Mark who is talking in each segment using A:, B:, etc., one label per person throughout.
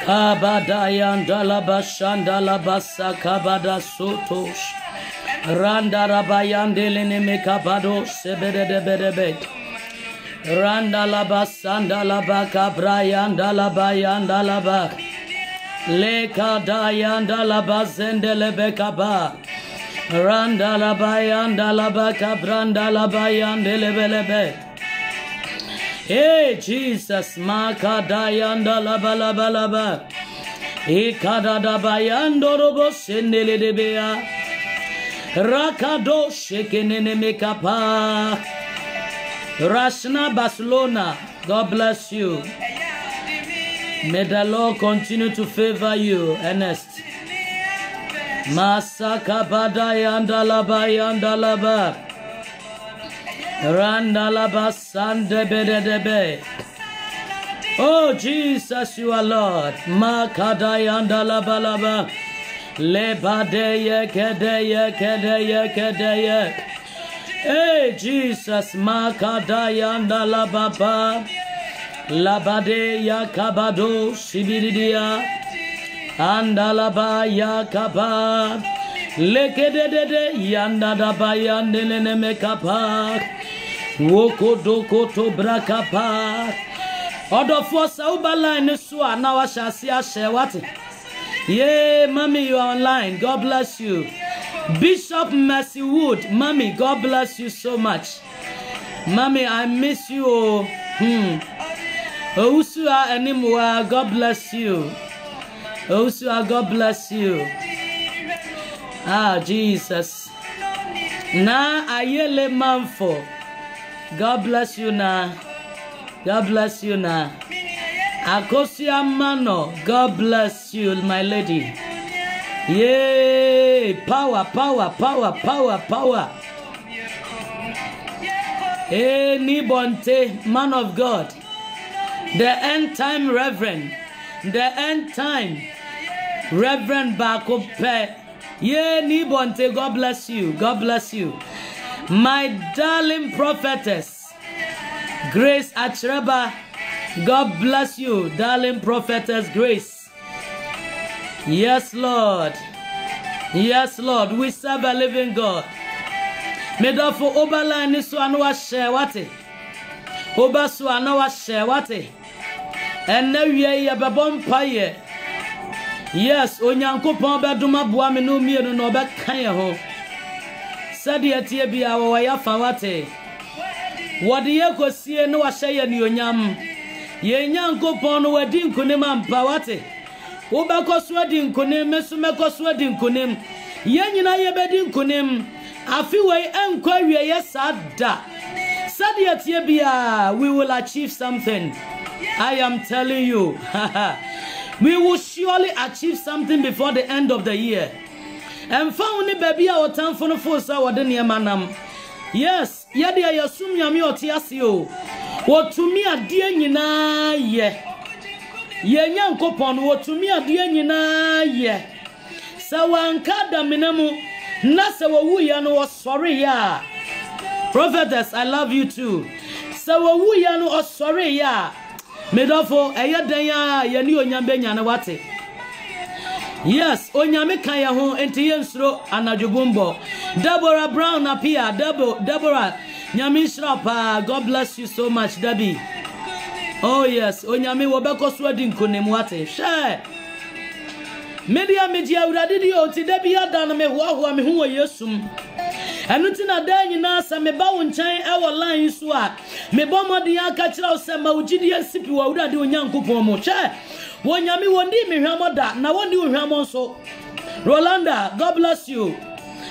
A: Abadayandalaba Shandalabasa Kabada Sotosh Randarabayandelene Mekabado Sebedebedebe Randalaba Sandalaba Kabrayandalaba Yandalaba Lekadayandalaba Zendelebe Kaba Randalaba Yandalaba Kabrandalaba Yandelebelebe. Hey Jesus, Makadayanda laba laba laba, Ikadada bayando robo sendele debea, Rakado shekenene mekapa, Rashna Barcelona, God bless you. May the Lord continue to favor you, Ernest. Masaka badayanda laba yanda laba. Randalaba Sande Bedebe. Oh Jesus, you are Lord. Makadayandalaba laba. Lebadeye kedeye kedeye kedeye. Hey Jesus, Makadayandalaba ba. Labade yakabado sibidia. Andalaba yakaba. Lekedede yandadaba yandelene mekapa. Woko doko to brakapa. Odo for Saubala in Sua now I shall see a share what? Yeah, mommy, you are online. God bless you. Bishop Mercy Wood, mommy, God bless you so much. Mommy, I miss you. Osua anymore, God bless you. Osua, God bless you. Ah, Jesus. Na ayele manfo. God bless you na. God bless you na. Akosia Mano. God bless you, my lady. Yay! Power, power, power, power, power. Hey, Nibonte, man of God. The end time reverend. The end time Reverend Bakope. Yay, Nibonte, God bless you. God bless you. My darling prophetess, Grace Achreba, God bless you, darling prophetess Grace. Yes, Lord. Yes, Lord. We serve a living God. Medofo obala ni so anwa share wate. Oba so anwa share wate. Enne wie ye bebom paye. Yes, Onyankopon beduma boa me no mienu no be kan ye ho. Sade atie bia wo ya fa wate. Wode ye kosie no wa hye ye ni onyam. Ye Nyankopon no wadi nkonim ampa wate. Wo be koso adi nkonim meso me koso adi nkonim. Ye nyina ye bedi nkonim. Afi we enkwa wie ye sada. Sade atie bia we will achieve something. I am telling you. We will surely achieve something before the end of the year. And found the baby our time for the force our denia manam. Yes, yadi ayasum yami otiasio. What to me a dear nina ye. Ye Nyankopon, what to me a dear nina ye. Sawankada minamu, Nasa wuyano was sorry ya. Prophetess, I love you too. Sawuyano was sorry ya. Medofo eyadanya yani onyambe nyane wate. Yes, onyame kan ya ho enti yensro anadwobombo. Deborah Brown appear. Deborah nyame shirapa. God bless you so much, Debbie. Oh yes, onyame wo beko so adi nkonem wate. Share. Media urade di o ti Debbie adan me hoahoa me ho yesum. Enutina day nyina sa me ba wo nkyɛn ɛwɔ line so a me bɔ mɔden aka kyerɛ wo sɛ ma wo gidi asipi wo awurade onyankopɔn mo hwɛ wo nyame wondi me hwamɔ da na wondi wo hwamɔ nso. Rolanda, God bless you.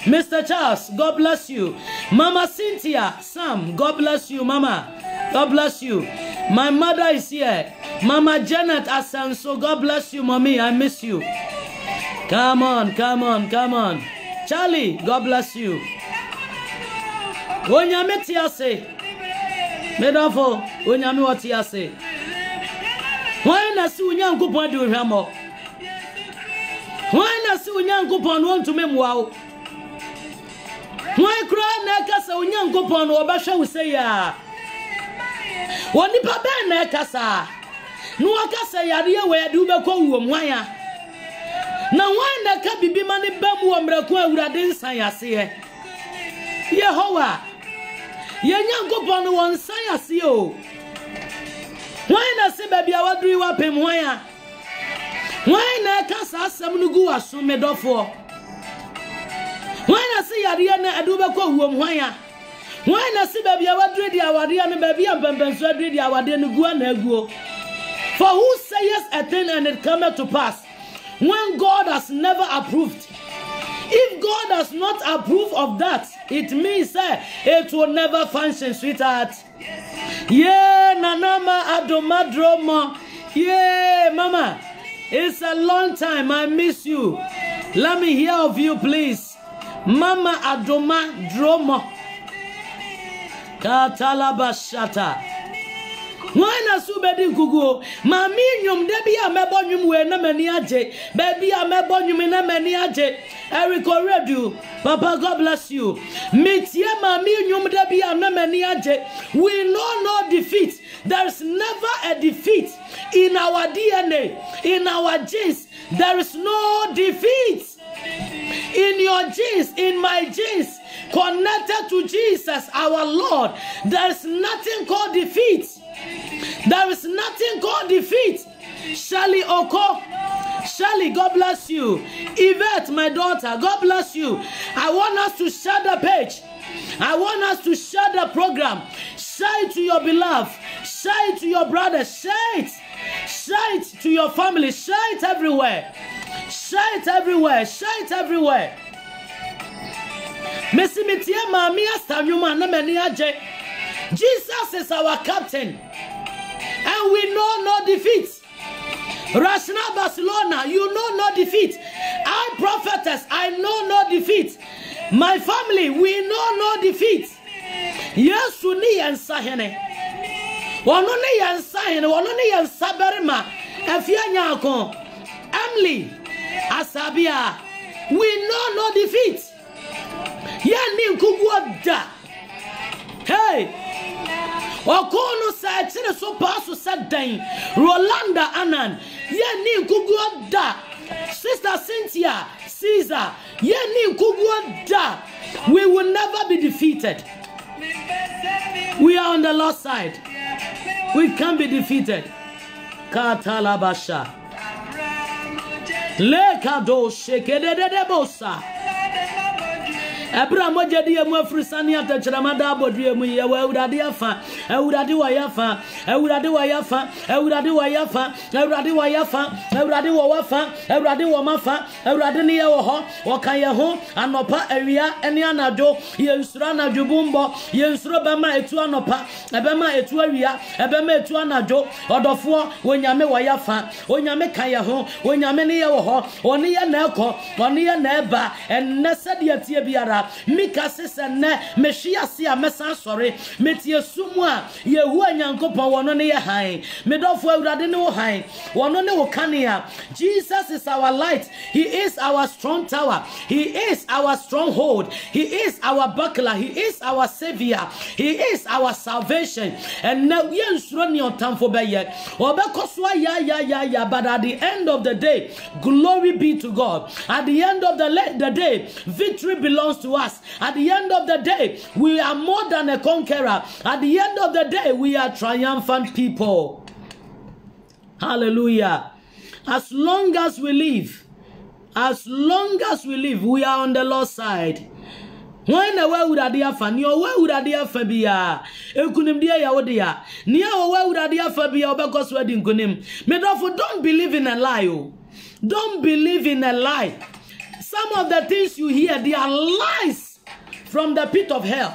A: Mr. Charles, God bless you. Mama Cynthia, Sam, God bless you, Mama. God bless you. My mother is here. Mama Janet Asanso, God bless you, Mommy. I miss you. Come on, come on, come on. Charlie, God bless you. Onyame tiase. Medafo, onyame watiase. Why na si unyankopon di ohwamo? Why na si unyankopon won to memwa? Why cry na kasa unyankopon wo bahwe wo sei ya? Woni pa ben na kasa. No akasa yare we ade ubekọ wuom hwan na hwan na ka bibi ma ne bam wo mrako awurade nsan yase Yehowa yenyankopon won nsan yase o. Hwan na se baabi awaduri wa pem hwan na kasa asem no gu aso medofo. Hwan na se yare na ade ubekọ wuom hwan na se baabi awaduri di awade na baabi ampempenso aduri di awade no gu na aguo. For who says a thing and it cometh to pass when God has never approved? If God has not approved of that, it means it will never function, sweetheart. Yeah, Nanama Adomadroma. Yeah, Mama. It's a long time. I miss you. Let me hear of you, please. Mama Adomadroma. Katalabashata. Why na su bedi gugu mami nyum de bia mebo nyum we na mani aje baby a mebo nyum na mani aje Eric Oredu Papa, God bless you. Metie mami nyum de bia na mani aje. We know no defeat. There's never a defeat in our DNA, in our genes. There is no defeat in your genes, in my genes, connected to Jesus our Lord. There is nothing called defeat. There is nothing called defeat. Shali Oko, Shali, God bless you. Yvette, my daughter, God bless you. I want us to share the page. I want us to share the program. Share it to your beloved. Share it to your brothers. Share it. Share it to your family. Share it everywhere. Share it everywhere. Share it everywhere. Messi mitie mami astanyuma na meni aje. Jesus is our captain. And we know no defeat. Rashna Barcelona, you know no defeat. I prophetess, I know no defeat. My family, we know no defeat. Yes, ni yansahene. Wanoni yansahene, wanoni yansaberima. Efia nyako. Emily, Asabia, we know no defeat. Yani nkugwada. Hey. Okono sa chire so paso sadan Rolanda Anan ye ni nkugwo da Sister Cynthia Caesar ye ni nkugwo da. We will never be defeated. We are on the Lord's side. We can't be defeated. Katalabasha Lekado shekededebosa Abra mojadi emu afrisani atachramada abodri emu ye awurade afa awurade wayafa awurade wayafa awurade wayafa awurade wayafa awurade wawafa awurade wamafa awurade ne ye wo ho wokan ye ho anopa awia ene anado ye nsura anado bumbo ye nsuro bema etu anopa ebema etu awia ebema etu anado odofo wonyame wayafa wonyame kan ye ho wonyame ne ye wo ho oni ye na ekọ oni ye na eba enne sede atie biara Mika sese ne meshia si a mesan sore metie sumu a yehu anyankopon wono ne ye han medofo awurade ne wo han wono ne wo kania. Jesus is our light. He is our strong tower. He is our stronghold. He is our buckler. He is our savior. He is our salvation. And now we ensure ni otamfo be ye obekoswa ya but at the end of the day glory be to God. At the end of the day victory belongs to us. At the end of the day, we are more than a conqueror. At the end of the day, we are triumphant people. Hallelujah. As long as we live, we are on the Lord's side. When a way would I fan your way would I fabia? A kunim dear yawodia. Near way would I fabia because wedding kunim. Medofo, don't believe in a lie. Don't believe in a lie. Some of the things you hear, they are lies from the pit of hell.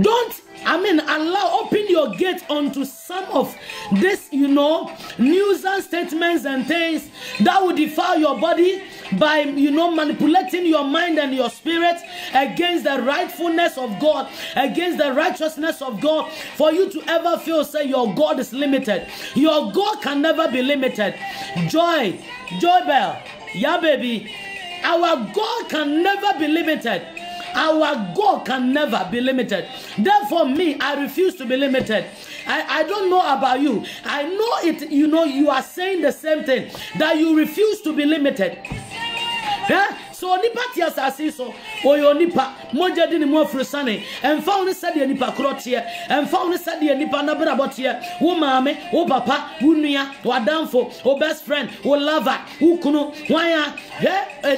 A: Don't open your gate onto some of this, news and statements and things that will defile your body by, manipulating your mind and your spirit against the rightfulness of God, against the righteousness of God, for you to ever feel, say, your God is limited. Your God can never be limited. Joy Bell, yeah, baby. Our God can never be limited. Our God can never be limited. Therefore, me, I refuse to be limited. I don't know about you. I know it, you are saying the same thing, that you refuse to be limited. Yeah? So nipa ti asase so oyo nipa moja di ni mo frusane emfa woni sade nipa krotie emfa woni sade nipa na brabotie wo maame wo papa wo nua wadamfo wo best friend wo lover wo kunu wanya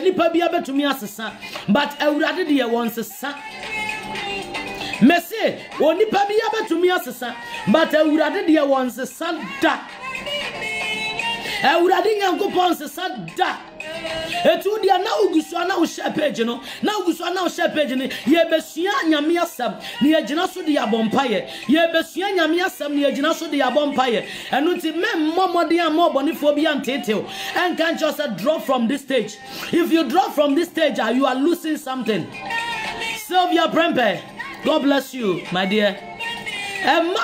A: nipa bia betumi asesa but awurade de ye won sesa mese wo nipa bia betumi asesa but awurade de ye won sesa da awurade nyankopon sesa da etu dia na ugusu na wo share page no na ugusu na wo share page ni ye besua nyame asam ni ye gina so de abompaye ye besua nyame asam ni ye gina so de abompaye enu ti mmomode am obonefo bi antetew and can't just drop from this stage. If you drop from this stage, you are losing something. Sylvia Prempe, God bless you, my dear. And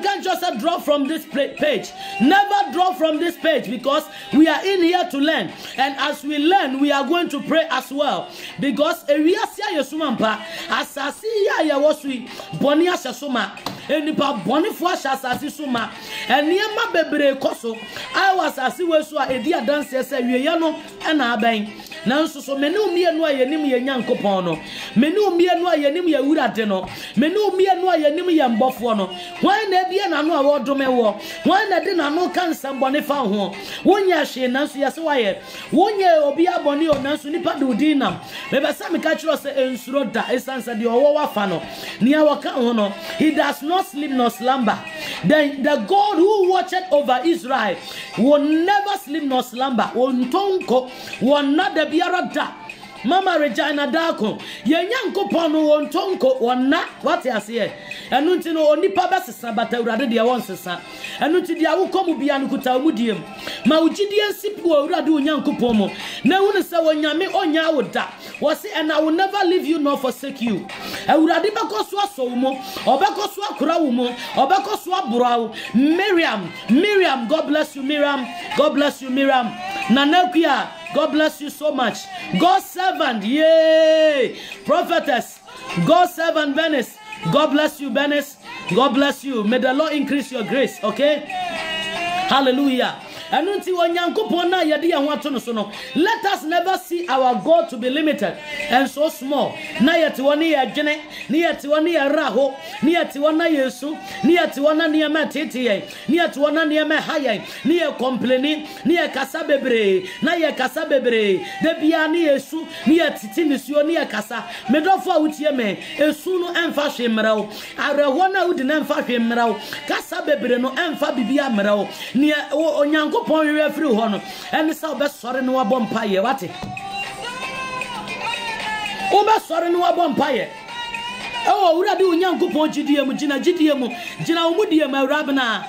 A: can't just drop from this page. Never drop from this page, because we are in here to learn. And as we learn, we are going to pray as well. Because we are Yesumampa, Asasi ya wasui, Bonia Sasuma, and Nipa Bonifua Shasasi Suma, and Niama Bebre Koso. I was Asiwesua, a dear dancer, say, Yano, and Abang. Nanso so menu mienu ayenim ye nyankopon no menu mienu ayenim ye wurade no menu mienu ayenim ye mbofo no wan na bia na no awodome wo wan na de na no kan sambone fa ho wonya hwe nanso yese waye wonya obi abone o nanso nipa de odinam bebe sa me ka kiro se ensuro da esansa de owo wafa no nia waka ho no he does not sleep nor slumber. The God who watched over Israel will never sleep nor slumber. Wontonko won not the biarada. Mama Regina Dako, Yanyankopon wontonko wonna what I say. Anunti no onipa besa bata urade de wonse sa. Anunti dia wo komu bia no kuta mudiem. Ma ugidie sipu urade onyankopon mo. Na wonu se wonyame onya woda. Wo say and I will never leave you nor forsake you. Urade bekoso aso mo, obekoso akura wo mo, obekoso abura. Miriam, God bless you Miriam. God bless you Miriam. Nanakia, God bless you so much. God's servant, yay! Prophetess, God's servant, Venice. God bless you, Venice. God bless you. May the Lord increase your grace, okay? Hallelujah. Let us never see our God to be limited and so small. Na yetiwani ya jene, ni yetiwani ya raho, ni yetiwana Yesu, ni yetiwana ni yeme titiye, ni yetiwana ni yeme haye, ni ye kompleni, ni ye kasa bebre, na ye kasa bebre. Debia ni Yesu, ni ye titi nisio, ni ye kasa. Medofo utiyeme, Yesu no enfa shemrao, arehona udi na enfa shemrao, kasa bebre no enfa bibia mrao, ni ye onyango pon we free hono and so be sorry no abompaye wate o be sorry no abompaye e wo urade onyankopon gidie mu gina omudie mu awrabna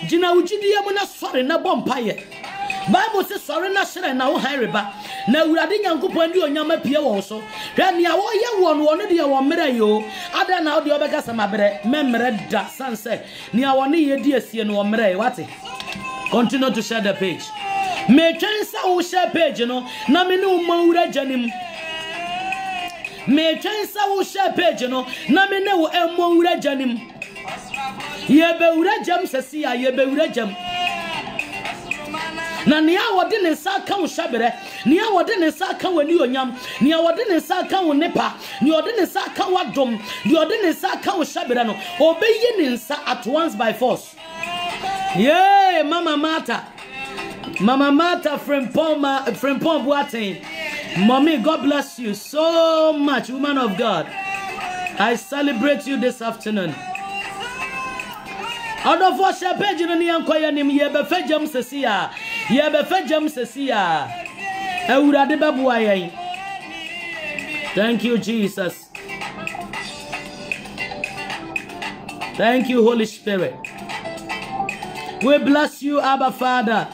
A: gina ugidie mu na sorry na bompaye Bible says sorry na shere na wo hanreba na urade nyankopon di onyama pie wo so hwa ne a wo ye wo no de wo mmerɛ yo ada na wo de obekasa mabre memmerɛ da sanse ne a wo ne ye di asie no wo mmerɛ wate. Continue to share the page. Me chansa wo share page no na me ne wo wura janim. Me chansa wo share page no na me ne wo emmo wura janim. Ye be wura jam sesi ya ye be wura jam. Na nia wode ne nsa ka wo shabere, nia wode ne nsa ka wani onyam, nia wode ne nsa ka wo nepa, nia wode ne nsa ka wadom, nia wode ne nsa ka wo shabere no, obeyi ne nsa at once by force. Yeah, Mama Mata, friend Pom Buatin. Mommy, God bless you so much, woman of God. I celebrate you this afternoon. Out of what shepherd you and Koyanim, ye be fejam sesia, ye be fejam sesia. Thank you, Jesus. Thank you, Holy Spirit. We bless you, Abba Father.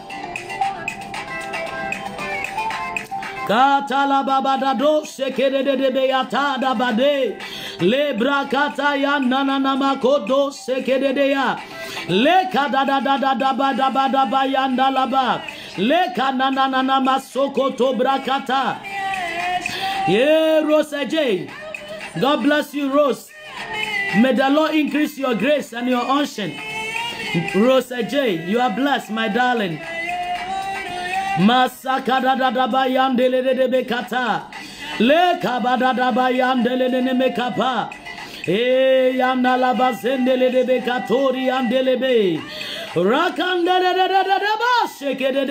A: Katala babada do sekede de beyata da bade le brakata ya nana makodo sekede de ya le kada da bada bayanda laba le kanana nana masoko to brakata. Yeah, Rose J. God bless you, Rose. May the Lord increase your grace and your unction. Rose J, you are blessed, my darling. Masakada da bayandele de bekata le kabada da bayandele de mekapa e yanda la bazendele de bekatori andele be rakandele de ba sheke de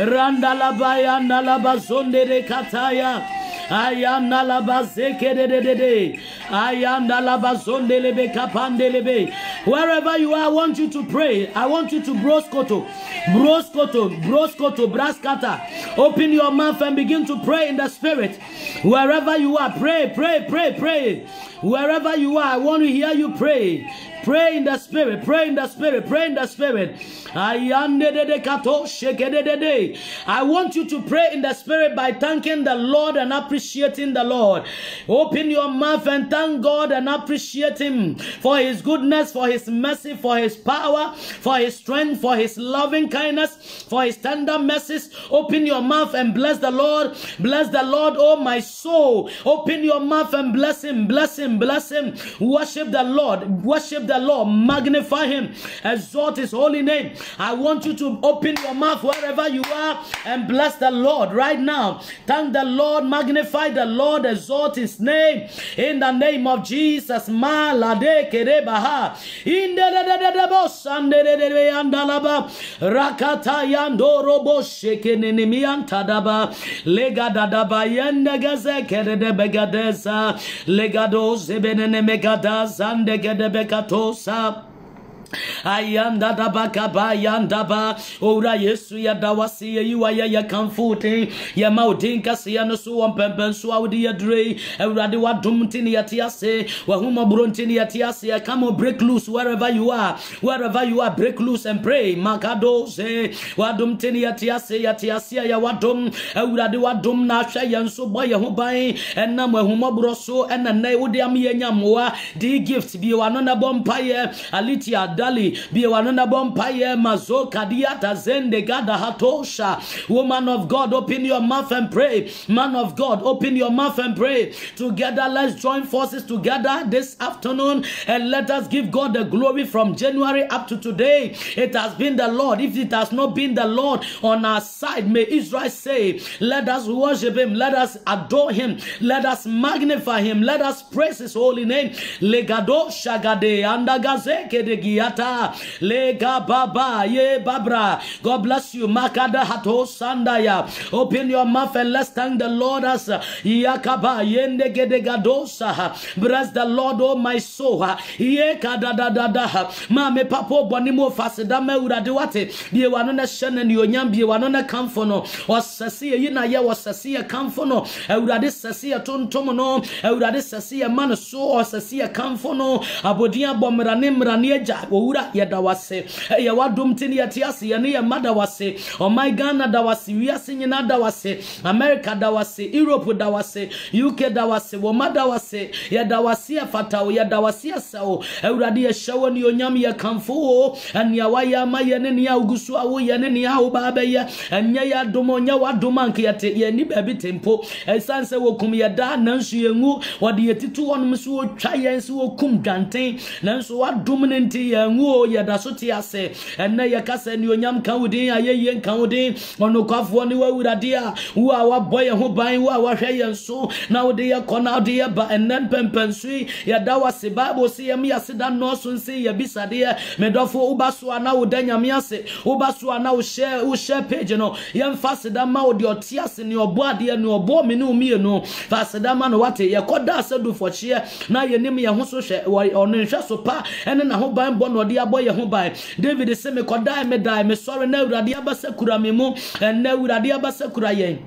A: randa la bayanda la bazonde de kataya ayanda la bazeke de ayanda la bazonde le bekapandele be. Wherever you are, I want you to pray. I want you to broskoto, braskata. Open your mouth and begin to pray in the spirit. Wherever you are, pray. Wherever you are, I want to hear you pray. Pray in the spirit, pray in the spirit, pray in the spirit. I want you to pray in the spirit by thanking the Lord and appreciating the Lord. Open your mouth and thank God and appreciate Him for His goodness, for His mercy, for His power, for His strength, for His loving kindness, for His tender mercies. Open your mouth and bless the Lord. Bless the Lord, oh my soul. Open your mouth and bless Him, bless Him, bless Him. Worship the Lord, worship the Lord, magnify Him, exalt His holy name. I want you to open your mouth wherever you are and bless the Lord right now. Thank the Lord, magnify the Lord, exalt His name in the name of Jesus. Malade kerebaha indedededebosandedede andalaba rakata yandoro boshekenenemi antadaba legadadaba yendegeze keredebegadeza legado zebenene megadaza ndegedebekatosa ayanda da bakaba yanda ba ora yesu ya dawasi you aya ya kamfute ya maudin kasi ya no so ompempen so awdi ya dre awrade wadum tini ya tiase wa huma brontini ya tiase ya come break loose wherever you are break loose and pray makado se wadum tini ya tiase ya wadum awrade wadum na hwa ya nso boy ho ban enam ahuma broso enna wodi am ya nyamoa di gift bi wano na bompaye alitia dali be wanana bompaye mazoka diata zende gada hatosha. Woman of God, open your mouth and pray. Man of God, open your mouth and pray. Together, let's join forces together this afternoon and let us give God the glory. From January up to today, it has been the Lord. If it has not been the Lord on our side, may Israel say, let us worship Him, let us adore Him, let us magnify Him, let us praise His holy name. Legado shagade andagazeke de giata lega baba ye babra. God bless you. Makada hato sandaya. Open your mouth and let's thank the Lord as yakaba yende gede gadosa. Bless the Lord, oh my soul. Ye kada da da da. Ma me papo bonimo fasida me urade wate. Be wano na shene ni onyam be wano na kamfono. Wasasi yina ye wasasi kamfono. Urade sasi tontomo no. Urade sasi man so wasasi kamfono. Abodia bomrane mrane eja owura ya dawase. Ya wadum tini ya tiasi ya ni ya madawase. Oh my Ghana dawase. Wiase nyina dawase. America dawase. Europe dawase. UK dawase. Woma dawase. Ya dawase ya fatao. Ya dawase ya sao. Urade ya shawo ni onyami ya kamfu. Anya waya ma ya neni ya ugusu awu ya neni ya ubabe ya. Anya ya domo nya wadumanki ya te ya ni bebi tempo. Sanse wokum ya da nansu yengu. Wadi ya titu wanu msu wo chaya nsu wo kum ganten. Nansu wadumnenti ya yenwo yeda so te ase enne ye kasa ni onyam kan wudin ayeye kan wudin onokwafo ni wawurade a wo a waboye ho ban wo a wahwe yenso na wode ye kona wode ye ba enne pempensu yeda wase bible se yem yaseda no so nse ye bisade medofo ubaso ana wodanyame ase ubaso ana wo share page no yem faseda ma wode ote ase ni obo ade ni obo me ni umienu faseda ma no wate ye koda asedu fochie na ye nim ye ho so hwe ono hwe so pa ene na ho ban bo no de aboye ho ban David se me koda me dai me sorry na urade abasa kura me mu ene urade abasa kura yen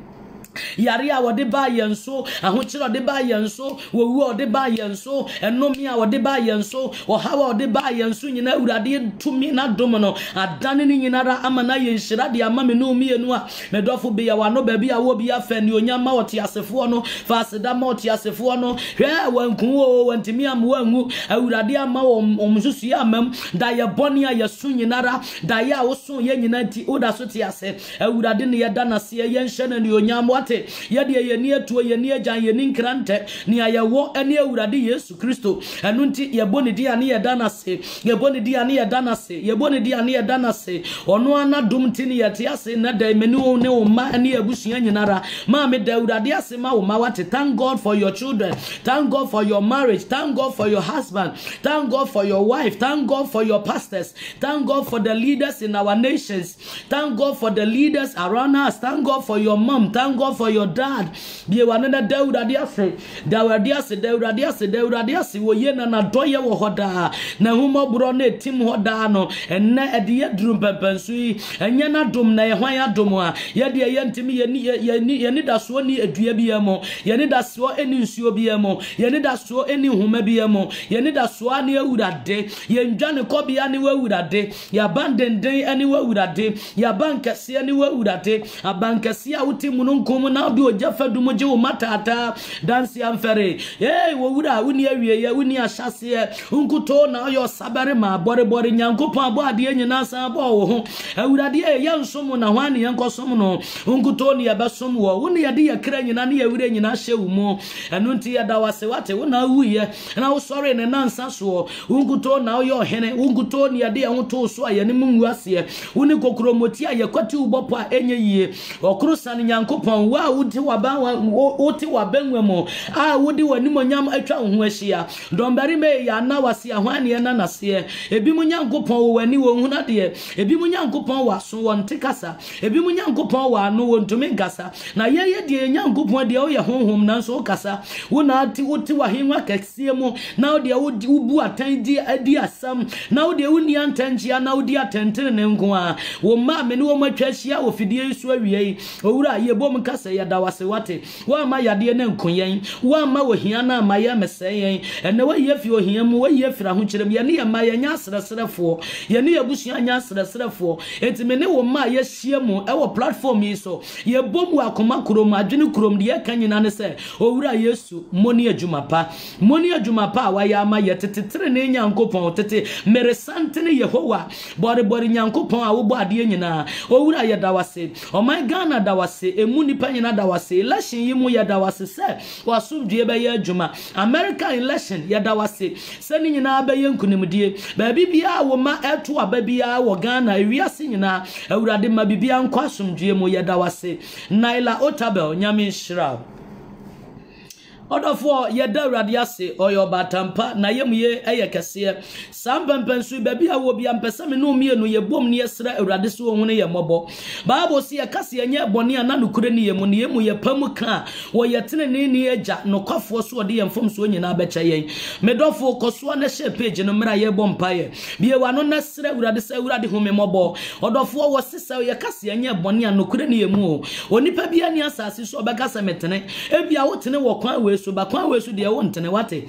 A: yare a wode ba yenso ahochiro de ba yenso wowu ode ba yenso enomi a wode ba yenso ohawa ode ba yenso nyina urade tumi na dom no adane ni nyina ra amana yenhira de ama me no mienu a medofo be ya wano ba bi a wo bi afa ni onyama wote asefo no fa aseda ma wote asefo no hwe wanku o wantimi am wangu urade ama omsusu ya amam da ye boni a yesu nyina ra da ya wo so ye nyina ti oda so ti ase urade ne ye dana se ye nhye ni onyama yede ye ni etuo ye ni ejan ye ni nkrante ni ayewo ene awurade Yesu Kristo enu nti ye boni dia ne ye danase ye boni dia ne ye danase ye boni dia ne ye danase ono anadum nti ne ye te ase na da meni o ne o ma ene abusua nyinara ma me da awurade ase ma o ma wate. Thank God for your children, thank God for your marriage, thank God for your husband, thank God for your wife, thank God for your pastors, thank God for the leaders in our nations, thank God for the leaders around us, thank God for your mom, thank God for your dad. Be one na Dawurade ase wo ye na doye wo hoda na humo bro na etim hoda no enne ede ye drum pempensu yi enye na dum na ye hwan adum a ye de ye ntimi ye ni daso ni edua bi emo ye ni daso eni nsuo bi emo ye ni daso eni homa bi emo ye ni daso ani awurade ye ndwane ko bia ni wawurade ya bandenden ani wawurade ya bankase ani wawurade abankase a utimu no nkom na do ojafa dum je wo matata dansi amfere wo wura wuni awie ya wuni ahyase unkuto na yo sabare ma bore nyankopon abo ade nyina san abo wo ho awurade ye nsom na hwan ne yankosom no unkuto ne yabesom wo wuni yade yakra nyina ne yawure nyina hye wo mu enu nti ya dawase wate wo na wuye na wo sore ne nansa so unkuto na yo hene unkuto ne yade ho to so ayane mu nwase wuni kokromoti ayekwati ubopo a enye yie okru san nyankopon wa wudi waba woti wabenwemo a wudi wanimonyam atwa ho ahia dombari me ya na wase ahwane na nase ebi mu nyankopon wo wani wo huna de ebi mu nyankopon waso won tekasa ebi mu nyankopon wa no wontumi gasa na ye de nyankopon de wo ye honhom na so kasa wo na ati woti wahenwa kaksie mu na wo de wodi ubu atan di adi asam na wo de woni antanjia na wo di atentene ne nko a wo ma me ne wo matwa ahia wo fidie so awie owura ye bom kasa ya dawase wate wa ma yade ne nkoyen wa ma wo hia na ma ye meseye ene wa ye fi ohia mu wa ye fira ho kyerem ye ne ye ma ye nya sresrefo ye ne ye busua nya sresrefo etime ne wo ma ye hia mu e wo platform yi so ye bom akoma krom adwene krom de ye kanyina ne se owura Yesu moni adwuma pa wa ya ma ye tetetere ne nyankopon tete meresante ne Yehowa bore nyankopon a wo bo ade nyina owura ye dawase o my Ghana dawase emu nipa nyina dawase election yi mu ye dawase se wasumdue be ye adwuma American election ye dawase se ni nyina be ye nkunimdie ba bibia wo ma eto aba bia wo Ghana ewiase nyina awurade ma bibia nkwa asumdue mu ye dawase Naila Otabel nyame shira odofo ye da awurade ase oyo batampa na yemuye eyekese sampempensu babi a wo bia mpese me no mienu ye bom ne yesra awurade so wo ne ye mobo bible se ye kase ye nye bone ana nokure ne ye mu ne yemu ye pamuka wo ye tene ne eja nokwafo so ode ye mfom so nyina beche yen medofo koso na share page no mra ye bom paye bie wano na sra awurade se awurade home mobo odofo wo sesa ye kase ye nye bone ana nokure ne ye mu onipa bia ni asase so obekasa metene ebia wo tene wo kwan we so bakwan we so de wo ntene wate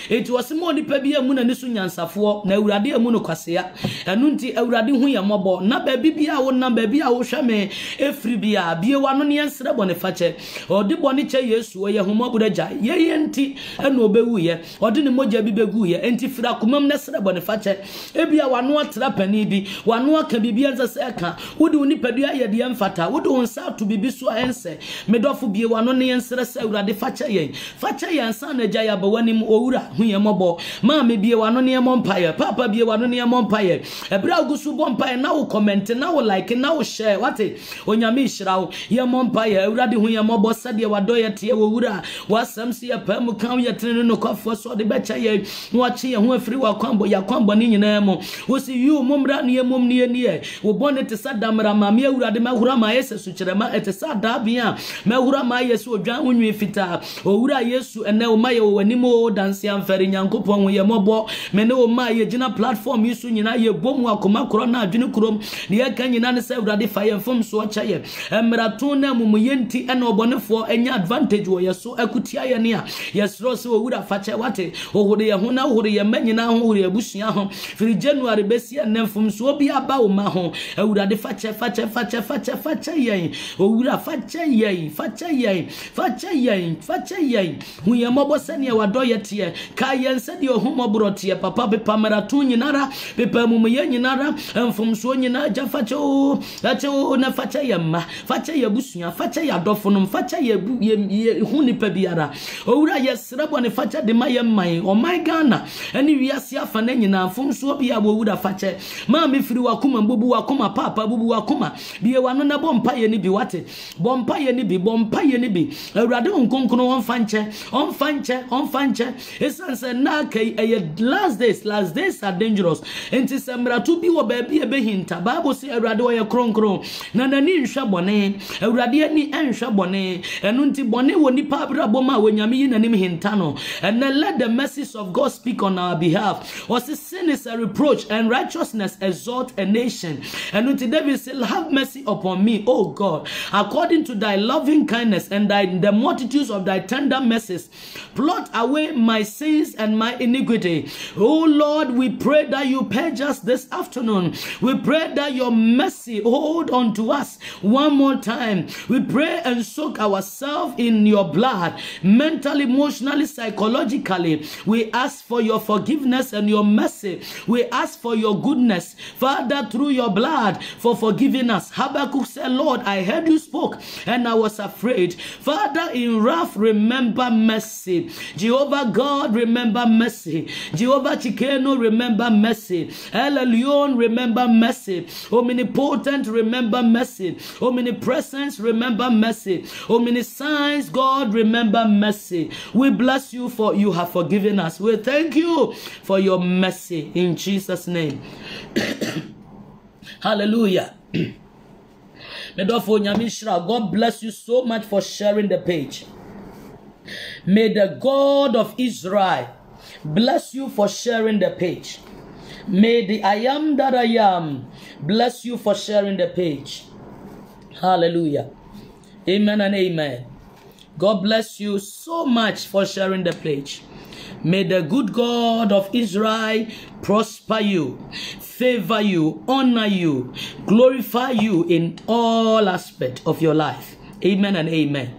A: eti wasemo nipa bia mu na nisu nyansafo na awurade amu no kwasea enu nti awurade hu ye mobo na ba bibia wo na ba bia wo hweme efri bia bie wano ne ensre bone fache odi bone che Yesu ye hu mobodaja ye nti enu obewu ye odi ne moja bi begu ye enti fira kumam na sre bone fache ebia wano atra pani bi wano aka bibia nza se ka wodi nipa dua ye de mfata wodi wonsa to bibi so ense medofo bie wano ne ensre se awurade fache ye yen facha yen san na gya ya ba wanim owura hu yen mobo ma me bie wano ne mompaye papa bie wano ne mompaye ebra ogusu bompaye na wo comment na wo like na wo share wate onyame hirawo ye mompaye ewurade hu yen mobo sade wado ye tie owura wasam se ye pam kan ye tene no kwafo so de becha ye no ache ye ho afiri wa kwambo ya kwambo ni nyina mo wo si yu momra ne ye mom ne ye ne wo bone te sadamra ma me ewurade ma hura ma ye sesu kire ma ete sadabia ma hura ma ye so odwan onwi fita owura yesu ene o ma ye wanimo danse amfere nyankopon ye mobo me ne o ma ye gina platform yisu nyina ye bomu akoma kro na adwene krom ne ye kan nyina ne se ewurade fa ye fom so cha ye emraton na mum yenti ene obonefo enya advantage wo ye so akutia ye ne a yesro se owura fache wate ohode ye ho na ohode ye manyina ho ohode abusua ho firi January besi ene fom so obi aba o ma ho ewurade fache ye owura fache ye hu ye mobo sene ye wado ye tie ka ye nse de ohumobro tie papa be pamaraton nyinara be pamum ye nyinara enfom so nyina ja fache o na fache ye ma fache ye busua fache ye adofonom fache ye hu nipa biara owura ye srebo ne fache de maye man o my Ghana eni wiase afa na nyina fom so bia bo owura fache ma me firi wakoma bubu wakoma papa bubu wakoma bie wano na bompa ye ni bi wate bompa ye ni bi ewurade nkonkron on fanche esanse na kai last days are dangerous enti semratu bi wo ba bi ebehinta bible say ewurade wo ye kronkron na nani nhwa bone ewurade ani enhwa bone enu nti bone wo nipa abrabo ma wonyame yi nanim hinta no and let the mercies of God speak on our behalf. Was sin is a reproach and righteousness exalt a nation. And until David said, have mercy upon me, O God, according to thy loving kindness and the multitudes of thy tender mercies. Blot away my sins and my iniquity. O Lord, we pray that you purge us this afternoon. We pray that your mercy hold on to us one more time. We pray and soak ourselves in your blood, mentally, emotionally, psychologically. We ask for your forgiveness and your mercy. We ask for your goodness, Father, through your blood, for forgiving us. Habakkuk said, Lord, I heard you spoke and I was afraid. Father, in wrath, remember mercy. Jehovah God, remember mercy. Jehovah Chikeno, remember mercy. El Elyon, remember mercy. Omnipotent, remember mercy. Omnipresence, remember mercy. Omniscience, God, remember mercy. We bless you for you have forgiven us. We thank you for your mercy in Jesus' name. Hallelujah. God bless you so much for sharing the page. May the God of Israel bless you for sharing the page. May the I am that I am bless you for sharing the page. Hallelujah. Amen and amen. God bless you so much for sharing the page. May the good God of Israel prosper you, favor you, honor you, glorify you in all aspects of your life. Amen and amen.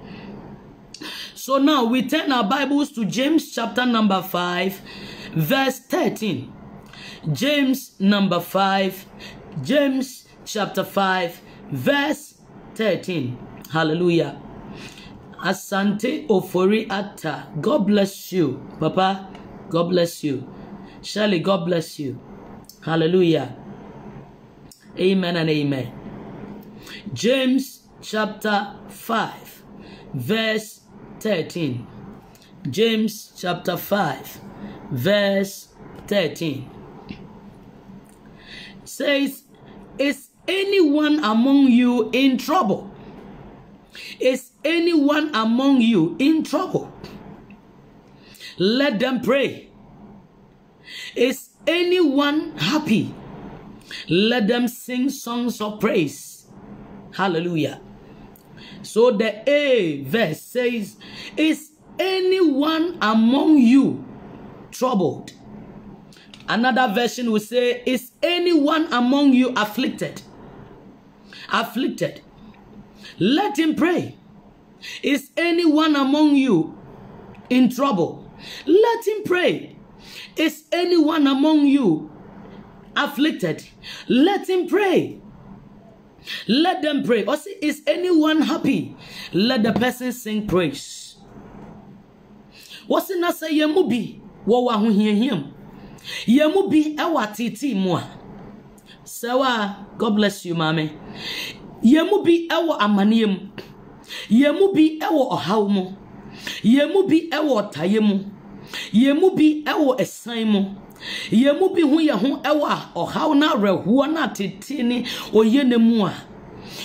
A: So now we turn our Bibles to James chapter number 5, verse 13. James chapter 5, verse 13. Hallelujah. Asante Ofori Atta. God bless you. Papa, God bless you. Shirley, God bless you. Hallelujah. Amen and amen. James chapter 5, verse 13. James chapter 5, verse 13. Says, is anyone among you in trouble? Is anyone among you in trouble? Let them pray. Is anyone happy? Let them sing songs of praise. Hallelujah. So the A verse says, is anyone among you troubled? Another version will say, is anyone among you afflicted? Afflicted. Let him pray. Is anyone among you in trouble? Let him pray. Is anyone among you afflicted? Let him pray. Let them pray. Or say, is anyone happy? Let the person sing praise. What's in us say yemubi? Wa hu hiem. Yemubi ewa titi mua. Sewa, God bless you, mommy. Yemubi ewa amaniem. Yemubi ewa ohaumo. Yemubi ewa tayemu. Yemubi ewa esaimo. Yemubi hu ye hu ewa ohau na rehuwa na titini oyene mua.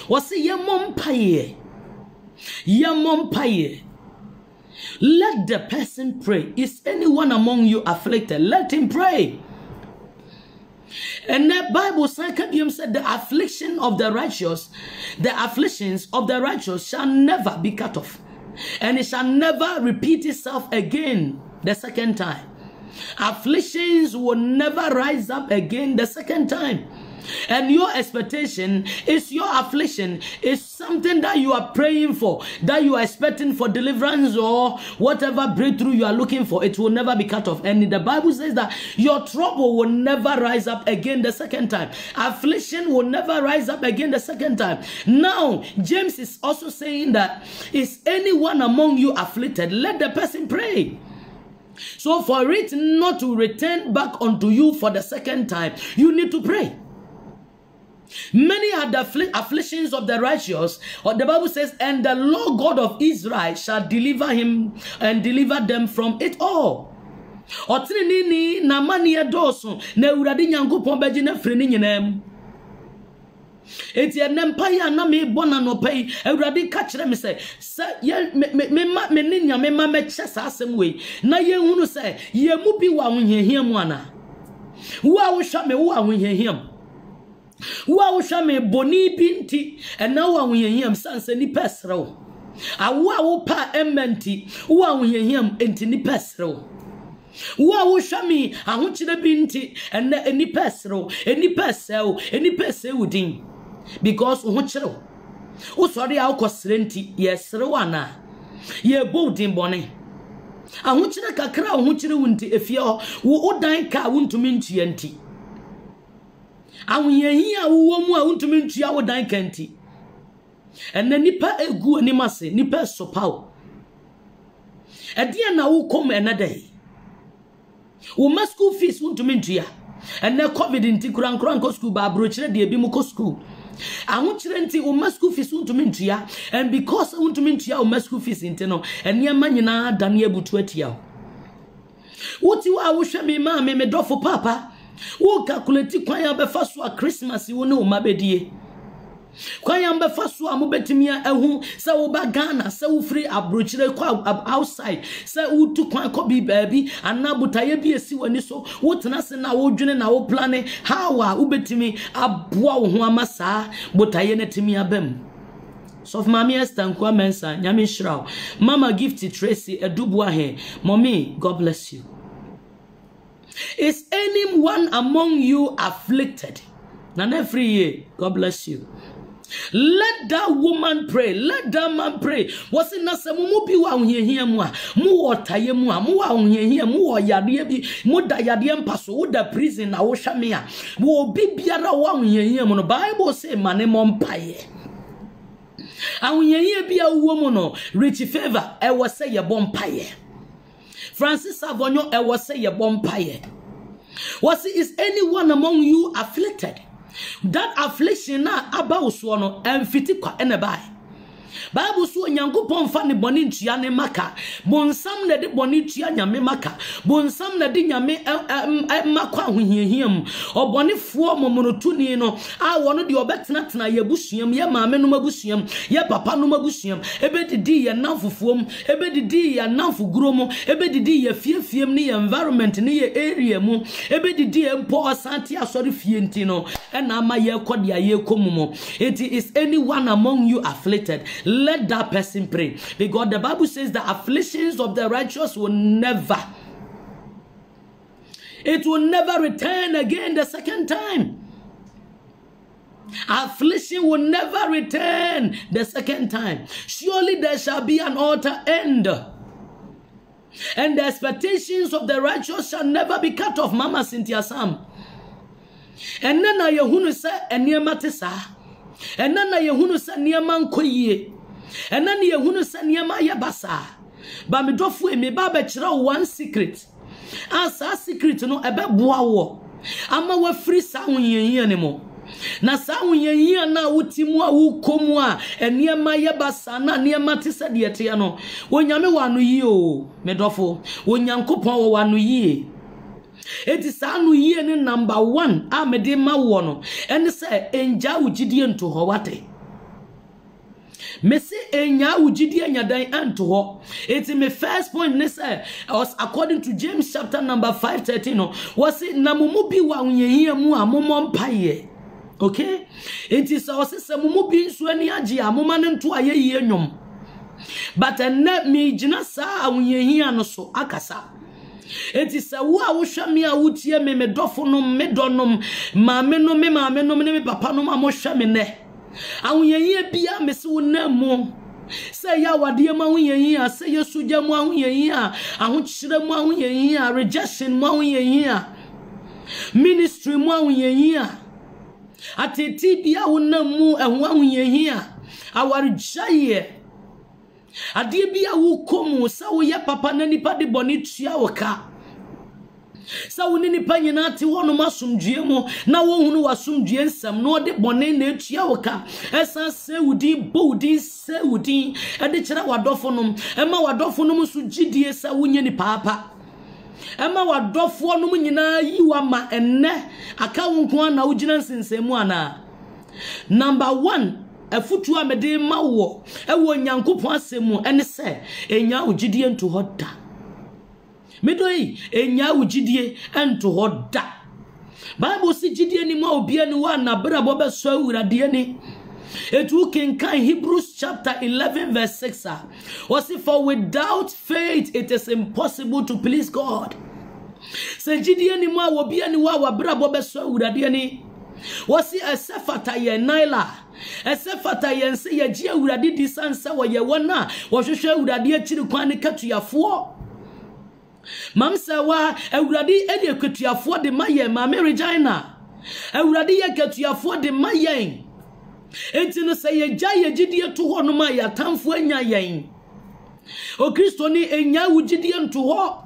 A: Wasi yemompaye. Yemompaye. Let the person pray. Is anyone among you afflicted? Let him pray. And the Bible said the affliction of the righteous, the afflictions of the righteous shall never be cut off. And it shall never repeat itself again the second time. Afflictions will never rise up again the second time. And your expectation is your affliction is something that you are praying for, that you are expecting for deliverance or whatever breakthrough you are looking for. It will never be cut off. And the Bible says that your trouble will never rise up again the second time. Affliction will never rise up again the second time. Now, James is also saying that is anyone among you afflicted? Let the person pray. So for it not to return back unto you for the second time, you need to pray. Many are the afflictions of the righteous, or the Bible says, and the Lord God of Israel shall deliver him and deliver them from it all. Otrinini na mani edoso na urade nyankopon beji na freni nyinam. Eti enempaya na me bona no pay urade ka kire me say me ninya me ma me chesa asem we na ye hunu say ye mu bi wa honhehia mu ana wa wo hwa me wo honhehia wa me boni binti and now him sanse ni pesro awa wo pa ementi wa him enti ni pesro wa me ahochire binti and ni pesro eni pesel din because ahochire wo sorry akosre nti yesre wana ye bodin bone ahochire kakra ahochire wunti efie wo odan ka wuntumi ntua nti awunyehia wo mu a untumi ntua wo dan kanti enne nipa egu animase nipa sopaw edie na wo kom enadai wo ma school fees untumi ntua enne covid nti kuran ko school ba brochire de bi mu ko school ahochire nti wo ma school fees untumi ntua and because untumi ntua wo ma school fees nti no enne amanyina dan ebutu atia woti wa wo hwe me ma me dofo papa wo calculate kwan ya befa so a Christmas wo ne o mabedie kwan ya befa so a mobetimia ehu se wo ba Ghana se wo free abrochire kwa outside se wo tu kwan ko bi baabi anabutaye bi esi wani so wo tena se na wo dwene na wo plane how a wo betimi aboa wo ho amasa botaye na timi abam so of Mami Esther Nkwa Mensa nyame shraw Mama Gift Tracy Edubua he mommy God bless you. Is anyone among you afflicted? Nana free year. God bless you. Let that woman pray. Let that man pray. What's in us? Mu bi wa here mua. Mu otaye mua. Mu wa here. Mu wa yadie bi. Mu da yadie mpaso. Mu da prison na wo shamea. Mu bi biara wa here mu no Bible say mane mompaye. Awunye bi awo mu no Rich Favor e wo say ye bompaye. Francis Avonyo e was say ye bompaye. Was is anyone among you afflicted? That affliction na about no emfiti kwa enebai. Bible so nyankopon fa ne boni ntua ne maka. Bonsam na de boni ntua nyame maka. Bonsam na de nyame makwa ahohiahiam. Obonefo momonotuni no a wono de obetena ye busuam ye maame no mabusuam ye papa no mabusuam ebedidi ye nanfofuom ebedidi ye nanfoguromo ebedidi ye fiefiem ne ye environment ne ye area mu ebedidi ye mpo asante asori fie ntino ena ama ye kode ye komumo. It is anyone among you afflicted? Let that person pray, because the Bible says the afflictions of the righteous will never return again the second time. Affliction will never return the second time. Surely there shall be an utter end, and the expectations of the righteous shall never be cut off. Mama Cynthia Sam. And then I yehunu say eniema tesa. And then I yehunu say niema nkoyie. And then yehunu say niema yabasa. ba me dofo me ba be kire one secret asa secret no ebe boa wo ama wa free sa wonyenyia ne mo na sa wonyenyia na wotimu a wokomu a eniema ye basa na eniema tese de ete no wonyame wano yi o me dofo wonyankopon wo wano yi eti sa no yi ne number 1 a me de ma wo no ene se enja wugidie nto ho wate Messi enya ujidi enya dan anto. It's my first point. Nessa was according to James chapter number 5:13. Was it namumu bi wa unye mu amomo mpaye. Okay? It is our sister mumu bi nso ani age amoma ne nto aye nwom. But na me gina sa unye no so akasa. It is a wo a wo hwa me a wotie me dofo no me donom maame no me papa no ma mo hwa me ne. Awuyenye bia mesi wonamu say ya wade ma awuyenye say yesuja mu awuyenye ahokyere mu awuyenye rejection mu awuyenye ministry mu awuyenye ateti bia wonamu ehwo awuyenye awarjaye ade bia wo komu sa wo ye papa na nipa de boni tua wo ka sa woni nipa nyina ate wono masomdue mu na wo hunu wasomdue nsam no de bone na etua wo ka esa sewudi bodi sewudi ade kira wadofo nom ema wadofo nom so gidie sa wonye ni papa ema wadofo nom nyina yiwa ma enne aka wonko na wogina nsensemu ana number 1 afutu amede ma wo ewo nyankopon asemu ene se enya ogidie nto hoda medoi enya ugidie ento hoda Bible si gidie ni ma obia ni wa na brabo be so awurade ni etu kenkan Hebrews chapter 11 verse 6 was it for without faith it is impossible to please God. Se gidie ni ma obia ni wa brabo be so awurade ni was it esefata ye naila esefata ye nse ye gi awurade di sansa wo ye wona wo hwehwe awurade akiri kwan ne katuafo Mamsa wa awurade ede katuafo de maye mame Regina awurade ye katuafo de maye enti no se ye gya ye gidie to ho no ma ya tamfo anya yen o Kristo ni enya wugidie nto ho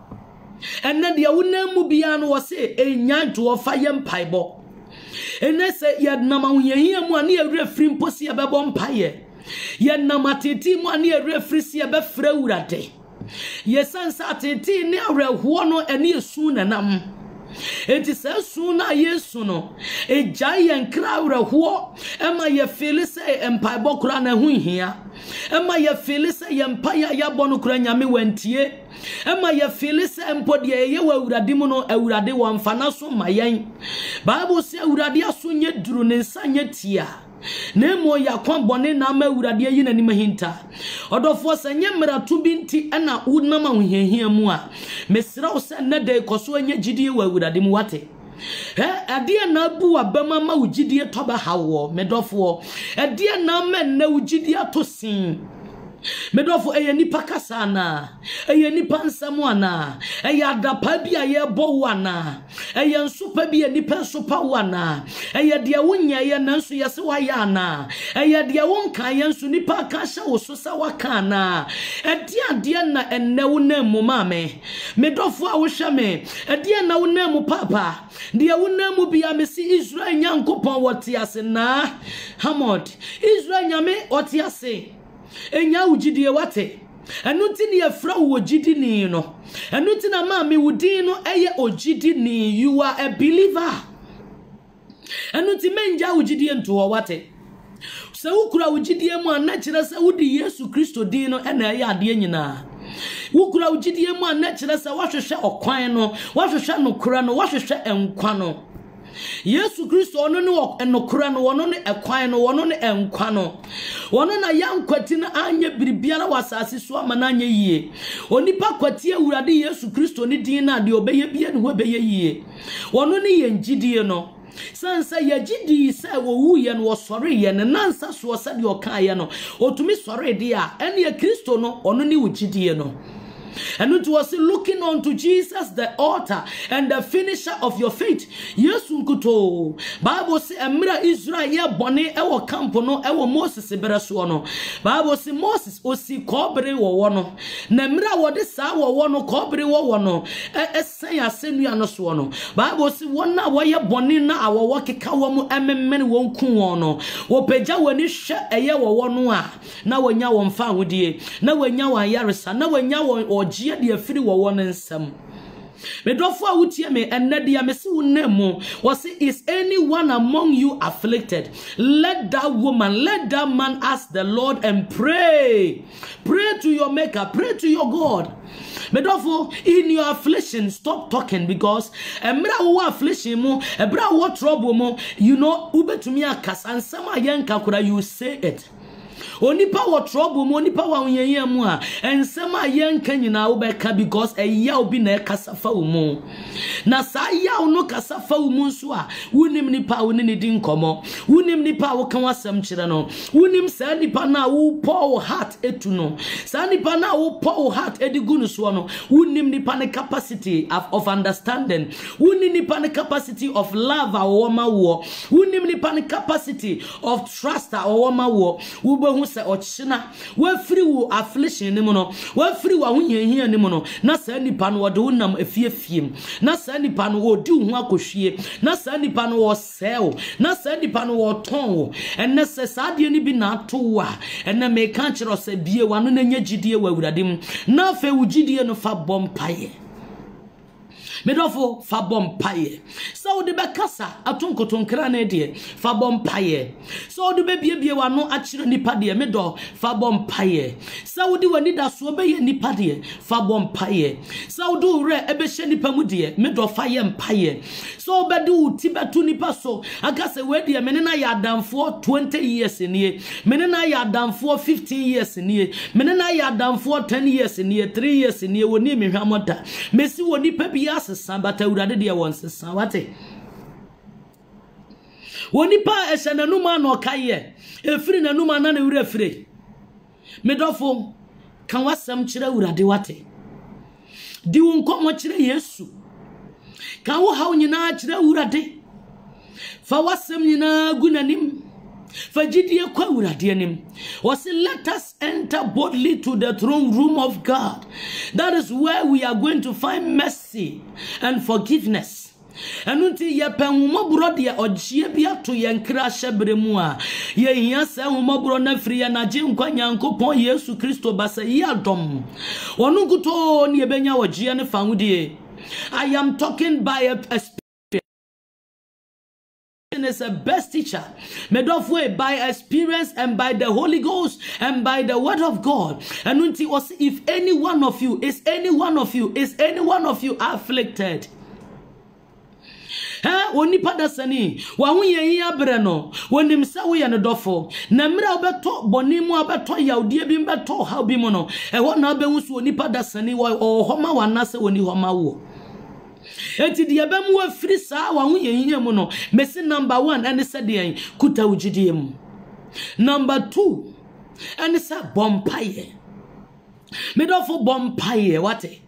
A: enne de wonamu bia no wo se enya nto ho fa ye mpaibo enne se ye namawunyehia mu ani awure firi mposi ye bebo mpaye ye namateti mu ani awure firi si ye be fra awurade Yesansa atete ne awreho no ene esu nanam enti se su na Yesu no eja ye nkra awreho ema ye feel se empaibo kura na hu hia ema ye feel se ye mpaya ya bonu kura nyame wantie ema ye feel se empode ye wa awurade mu no awurade wo mfana so mayen Bible se awurade aso nye duru ne nsa nye tia Nemo ya kwambone na ama awurade yi na nim hinta odofo sanye mratu binti ana unama hunhehia mu a mesra wo se na de koso anya gidie wa awurade mu wate ade na bu abama ma ugidie toba hawo medofo ade na men na ugidie atosin Medofo eye nipa kasa na eye nipa nsamu ana eye adapa bia ye bo wana eye nsopa bia nipa nsopa wana eye de wonya ye nanso yese wa ya na eye de wonka ye nso nipa ka hye wo so sa waka na ade na enne wo na mu mame medofo a wo hwe me ade na wo na mu papa de wo na mu bia mesi Israel nyankopon wote ase na Hamod Israel nyame wote ase enya ugidie wate enuti ne afra wo gidi ni no enuti na maami wudin no eye ogidi ni you are a believer enuti menja ugidie nto wate se ukura ugidie mu anakire se wudi Yesu Kristo din no ena eye ade nyina ukura ugidie mu anakire se wahwehwe okwan no wahwehwe nokura no wahwehwe enkwa no Yesu Kristo ono ne enokura no wono ne ekwan no wono ne enkwa no wono na yankwati na anye biribiara wasase so amana anye yie onipa kwati awurade Yesu Kristo ne din na de obeye bia ne ho beye yie wono ne yengidie no sansa yagidi se wo wuye no wosore ye ne nansa so se de okaye no otumi sore de a ene Kristo no ono ne wugidie no And it was looking unto Jesus, the author and the finisher of your faith. Yes, unkuto. Bible say emira Israel ye bone ewo campo no ewo Moses bereso no. Bible say Moses osi kobere wo no. Na emira wo de sa wo no kobere wo no. Esen asenu ya no so no. Bible say wona wo ye bone na awo keka wo mu emmen wo nku wo no. Wo pagya woni hwe eye wo no a na wonya wo mfa hodie. Na wonya wo yaresa na wonya wo ogie de afiri wo no nsam. Medofo a wutie me ennadia me se wonam was is anyone among you afflicted? Let that woman, let that man ask the Lord and pray. Pray to your maker, pray to your God. Medofo, in your affliction, stop talking, because emra wo affliction mo, ebra wo trouble mo, you know, ubetumi akasa ansama yenka kura, you say it. Onipa wo trouble mo, onipa wa unyenye mu a ensema yenka nyina wo beka, because eya obi na kasafa wo mo. Na sa ya no kasafa wo mo nso a wonim nipa wo ne di nkomo, wonim nipa wo kan wasam kire no, wonim sa nipa na wo pour heart etu no, sa nipa na wo pour heart edigu no so no, wonim nipa ne capacity of understanding, wonim nipa ne capacity of love wo ma wo, wonim nipa ne capacity of trust wo ma wo, wo be se ochina we free wo affliction ni mo no, we free wo ahunyanhia ni mo no, na sa nipa no wode wonam afiefiem, na sa nipa no wo di hu akohwie, na sa nipa no wo sell, na sa nipa no wo ton wo, enne se saade ni bi na to wa, enne me kan kire se bie wa no na nya gidie wa awuradem, na fe wo gidie no fa bompaye. Medofo fa bompaye. So de bekasa atonkotonkra na de fa bompaye. So de bebie wa no akire nipa de medo fa bompaye. So de wani da so be ye nipa de fa bompaye. So do re ebe hye nipa mu de medo fa ye mpaye. So be do tibetu nipa so aka se we de me na ya damfo 20 years ni, me na ya damfo 15 years ni, me na ya damfo 10 years ni, 3 years ni, woni me hwamota mesi woni pa bia sambata urade de wonse sawate woni pa eshananuma no kaye efiri nanuma na na ura fire medofo kan wasam kire urade wate di won komo kire Yesu kan wo haw nyina kire urade fa wasam nyina gunanim Fajidie kwa urade anim. Was let us enter boldly to the throne room of God. That is where we are going to find mercy and forgiveness. Anunti ye penwumobro de ogie bia to ye nkra hyebre mu a ye hia se humobro na firi ya na je nkwa Nyankopon Yesu Kristo basa ye adom wonu guto ne benya ogie ne fahudie. I am talking by a is a best teacher, made of way by experience and by the Holy Ghost and by the word of God. And when it was, if any one of you is afflicted, onipa dasani wa hunye yi abreno wonim se wo ye ne dofo na mra obeto bonimu abeto yaudie bi mbeto ha bi mo no ho na obehusu onipa dasani wo homa wana se woni homa wo enti de yabam wa firi saa wa hunye yi mu no mesi number 1 ene se de kuta ugidie mu, number 2 ene se bompaye me dofo bompaye wate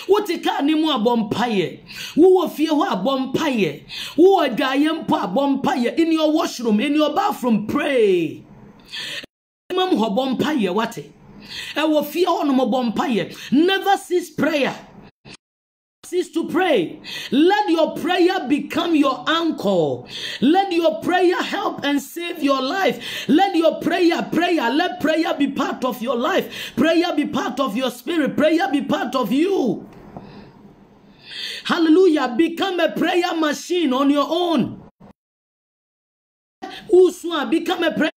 A: Utika ni mu abompaye. Wo fie ho abompaye. Wo adwaye mpo abompaye. In your washroom, in your bathroom, pray. Mam ho bompaye wate. E wo fie ho no bompaye. Never cease prayer. Cease to pray. Let your prayer become your anchor. Let your prayer help and save your life. Let your prayer, let prayer be part of your life. Prayer be part of your spirit. Prayer be part of you. Hallelujah. Become a prayer machine on your own. Uswa, become a prayer.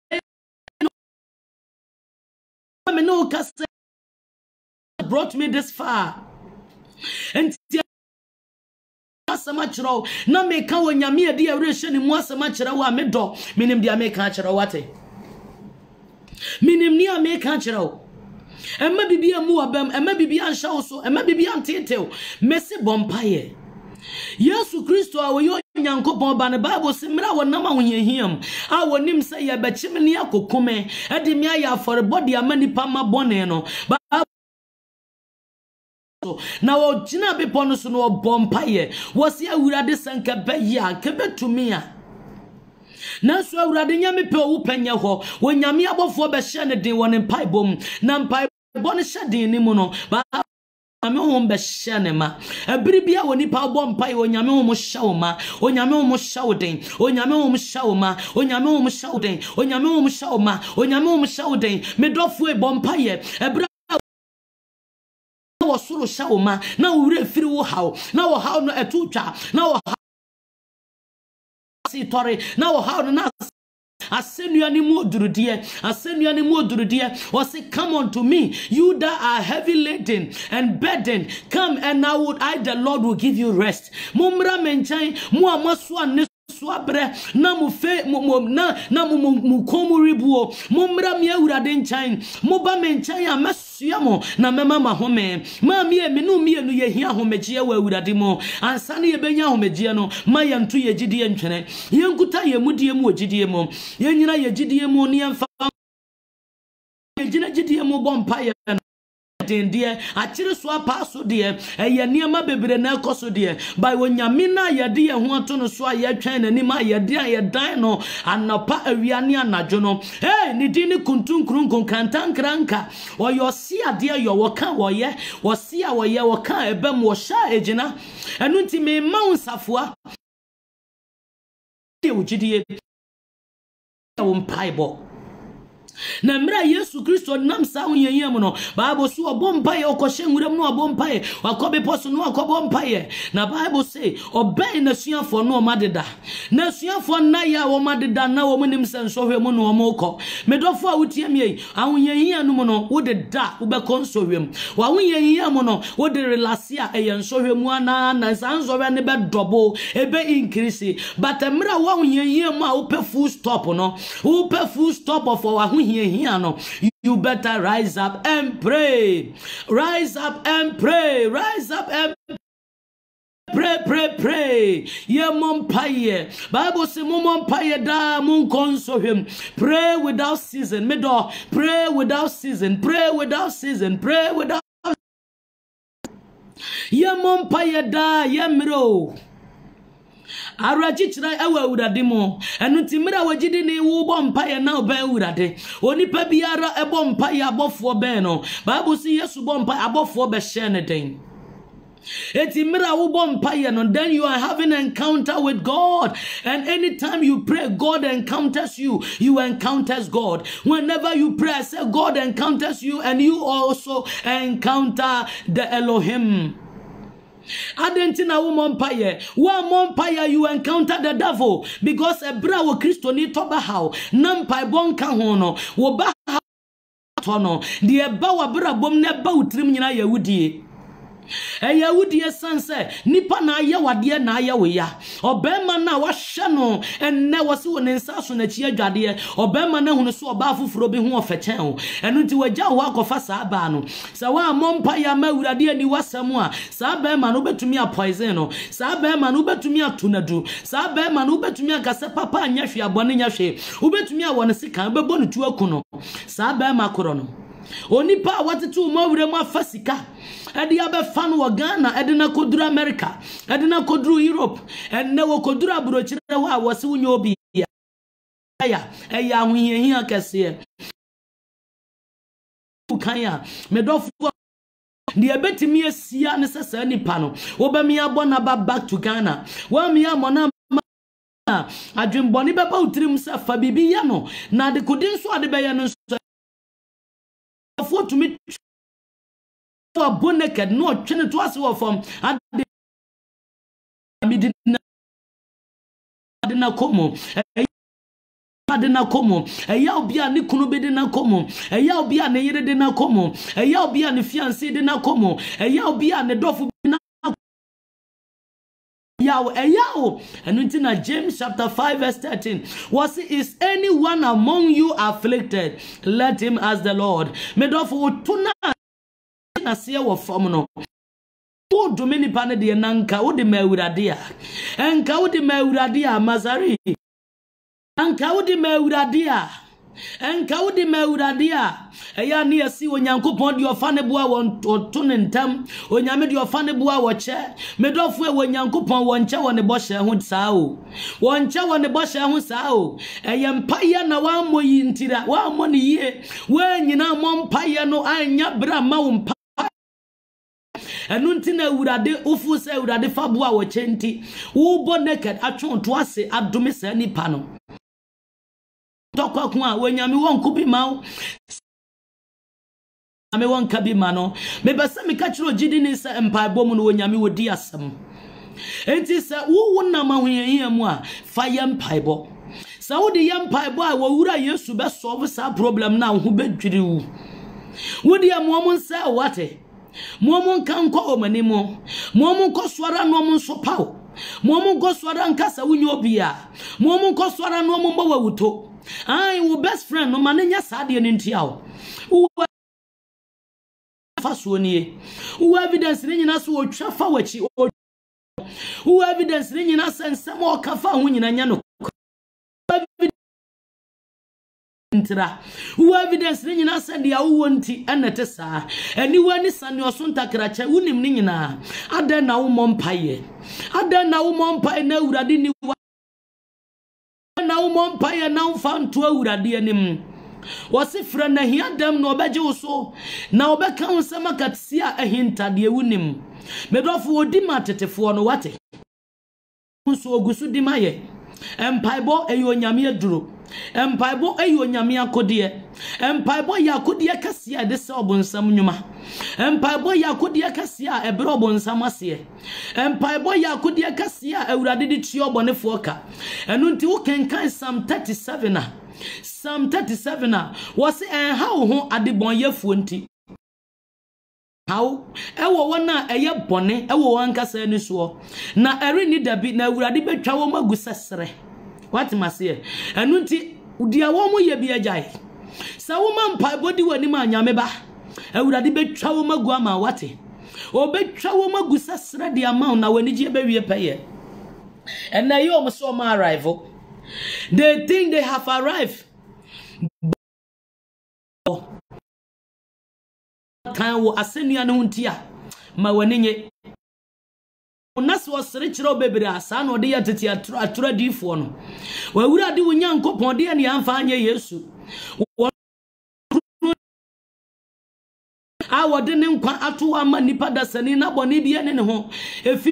A: Brought me this far. And asamachiro na meka wo nyame ade awrehye ni mu asamachiro wa medo minim dia meka achiro wate minim ni ameka achiro emma bibia mu abam emma bibia nhya so emma bibia ntetew mesi bompaye Yesu Kristo a wo Nyankopon ba ne Bible se mra wonam ahohiahiam a wonim se ye bechim ne akokome ade mi aya for body amani pa ma bone no na wo gina bepɔ no so no bompaye wose awurade sanka bɛya kebe tumia na so awurade nyame pe wo panya ho wo nyame abɔfo bɛhye ne den wɔ ne mpaebom na mpaebɔ no hye den ni mu no ba nyame ho bɛhye ne ma abiri bia wo nipa bɔ mpae wo nyame ho hye wo ma o nyame ho hye wo den o nyame ho hye wo ma o nyame ho hye wo den o nyame ho hye wo ma o nyame ho hye wo den me dɔfo e bɔ mpae ebra wo soro hye wo ma na wo wure firi wo haw na wo haw no etutwa na wo si tore na wo haw no na asenu ni modurudie wase come unto me you that are heavy laden and burdened come and I the Lord will give you rest mumra menchan mu amaso an suabre na mu fe na mu komuribuo mumra me awurade nchan mu ba menchan amasua mo na mema mahome ma me no ye hia homegye wa awurade mo ansa ne ye benya homegye no ma ye nto ye gidie ntwene ye nkuta ye mudie mu ogidie mo ye nyina ye gidie mu ne emfa ye gina gidie mu bompa ye deɛ akire so apaso deɛ ɛyɛ niema bebre na ekoso deɛ by wonyame na yɛde ye ho ato no so ayɛtwɛn nanim ayɛde ayɛdan no anapa awiane anadwo no ne din ne kuntunkrum konkantankranka ɔyɛ ɔsi ade yɛ wɔka wɔyɛ wɔsi a wɔyɛ wɔka ebam wɔhya egina ɛno nti me ma unsafoa ye wogidie wo mpaibo na mra Yesu Kristo nam sa unyeye mu no Bible so obompaye okoshe nwuram no obompaye wakobe poso no akobompaye na Bible say obey na suafo no omadeda na suafo na ya omadeda na wo munim sensohwe mu no omoko medofo a wutie me awunyeye anu mu no wo de da wo be konsohwem wa wunyeye mu no wo de relasia eyensohwe mu ana na sansohwe ne be double ebe increase but mra wa wunyeye mu a wo pe full stop no wo pe full stop of our you better rise up and pray. Rise up and pray. Rise up and pray. Ye mompaye. Bible say mompaye da mun konso him. Pray without season. Medo. Pray without season. Pray without season. Pray without. Ye mompaye da ye miro. Arachichira ewe urade mo enu timira wagidi ni wo bompaye na oba urade onipa biara ebompaye abofo ben no Bible say Yesu bompaye abofo be hye ne den etimira wo bompaye no then you are having an encounter with God, and anytime you pray God encounters you encounters God. Whenever you pray say God encounters you and you also encounter the Elohim. Adentina wompaye you encounter the devil because a bra Christo ni toba how nampa bonka ho no wo ba to no de ba wa bra bom ne ba utrim nyina yahudie Yahudi sanse nipa na aye wade na aye we ya obema na wahye no enne wose wo nensa so na chi adwade obema na hunu so oba afufuro bi ho ofechen ho enu nti wagya ho akofa saa ba no sa wa mompa ya ma urade ani wasam a saa ba ma no betumi a poison no saa ba ma no betumi atonadu saa ba ma no betumi agase papa anya hwe abone nya hwe wo betumi a wona sika bebo no tu akuno saa ba ma koro no onipa watetu mo wure mo afasika edi abefa no Ghana edi na koduru America edi na koduru Europe enne wo koduru abrochire ho a wose wunye obi ya eya ahohia kese ukanya medofo the ebetimi asia ne sesa nipa no wo ba mi abona back to Ghana wa mi amona adwemboni beba utrim se fa bibi ya no na de kodin so ade be ya no to me for boneked no twene to ase wo fam adina komo eya obi a ne kunu be de na komo eya obi a ne yire de na komo eya obi a ne fiancé de na komo eya obi a ne dofo na yawo and until James chapter 5 verse 13 was is anyone among you afflicted, let him ask the Lord. Medofo tuna na se wo fom no wo domini pane de nanka wo de mawurade a enka wo de mawurade a mazari anka wo de mawurade a enka wodi ma awurade a eya ne yesi onyankopon de ofa ne boa won to ne ntam onyame de ofa ne boa wo che medofo e onyankopon won che won ne boshe ho saa o won che won ne boshe ho saa o eye mpaye na wa moyi ntira wa mo ne yie wa nyina mo mpaye no anya bra ma wo mpa enu ntina awurade ofu se awurade fa boa wo che nti wo bo naked atwon to ase adome sa nipa no tokwa wonyame won kubi mawo ame won kabi mano me besa me ka kiro gidi ni se mpaebo mu no wonyame wodi asem enti se wo na mahoyehia mu a fa ye mpaebo sa wo de ye mpaebo a wo wura Yesu be solve sa problem na ho bedwiri wu wo de amomo se wate momo kan ko omani mo momo ko swara no mo so pawo momo ko swara nkasa wunyo obia momo ko swara no mo mawuto ai wo best friend no manenya saade ne ntia wo faso nie wo evidence ni nyina so wo twafa wachi wo evidence ni nyina sensem o kafa ho nyina nya no ntra wo evidence ni nyina sende ya wo nti enete saa eni wani sane oso ntakrache unim ni nyina adan na wo mompaye na awurade ni na wo mompaye na wo nto awurade anim wose fra na hiadam no obeje wo so na obeka wo sema katsia ahintade wunim medofo odi matetefo no wate nso ogusu di maye empaibo eyo nyame aduro empaibo eyo nyame akode empaibo yakode kasia de se obonsam nyuma empaibo yakode kasia ebre obonsam ase empaibo yakode kasia awurade di tio bonefo ka enu nti wo kenkan Psalm 37 a Psalm 37 a wose enha wo ho adebon yefo nti how ewo wona eye bone ewo wankasa ni so na eri ni dabi na awurade betwa wo magusesere what mase enu nti dia wo mo ye bi agyae sa wo mampa bodi wani ma nyame ba awurade betwa wo magu ama wate o betwa wo magusesere dia ma na wani je be wie peye and na yo so ma arrival they think they have arrived kan wo asenia no ntia ma waninye onas wo sere kire obebere asa na ode yatete atura difo no wa wurade wo nyankopon de ne amfa anye Yesu a wode ne nkwa ato ama nipa dasani na bone bia ne ho efi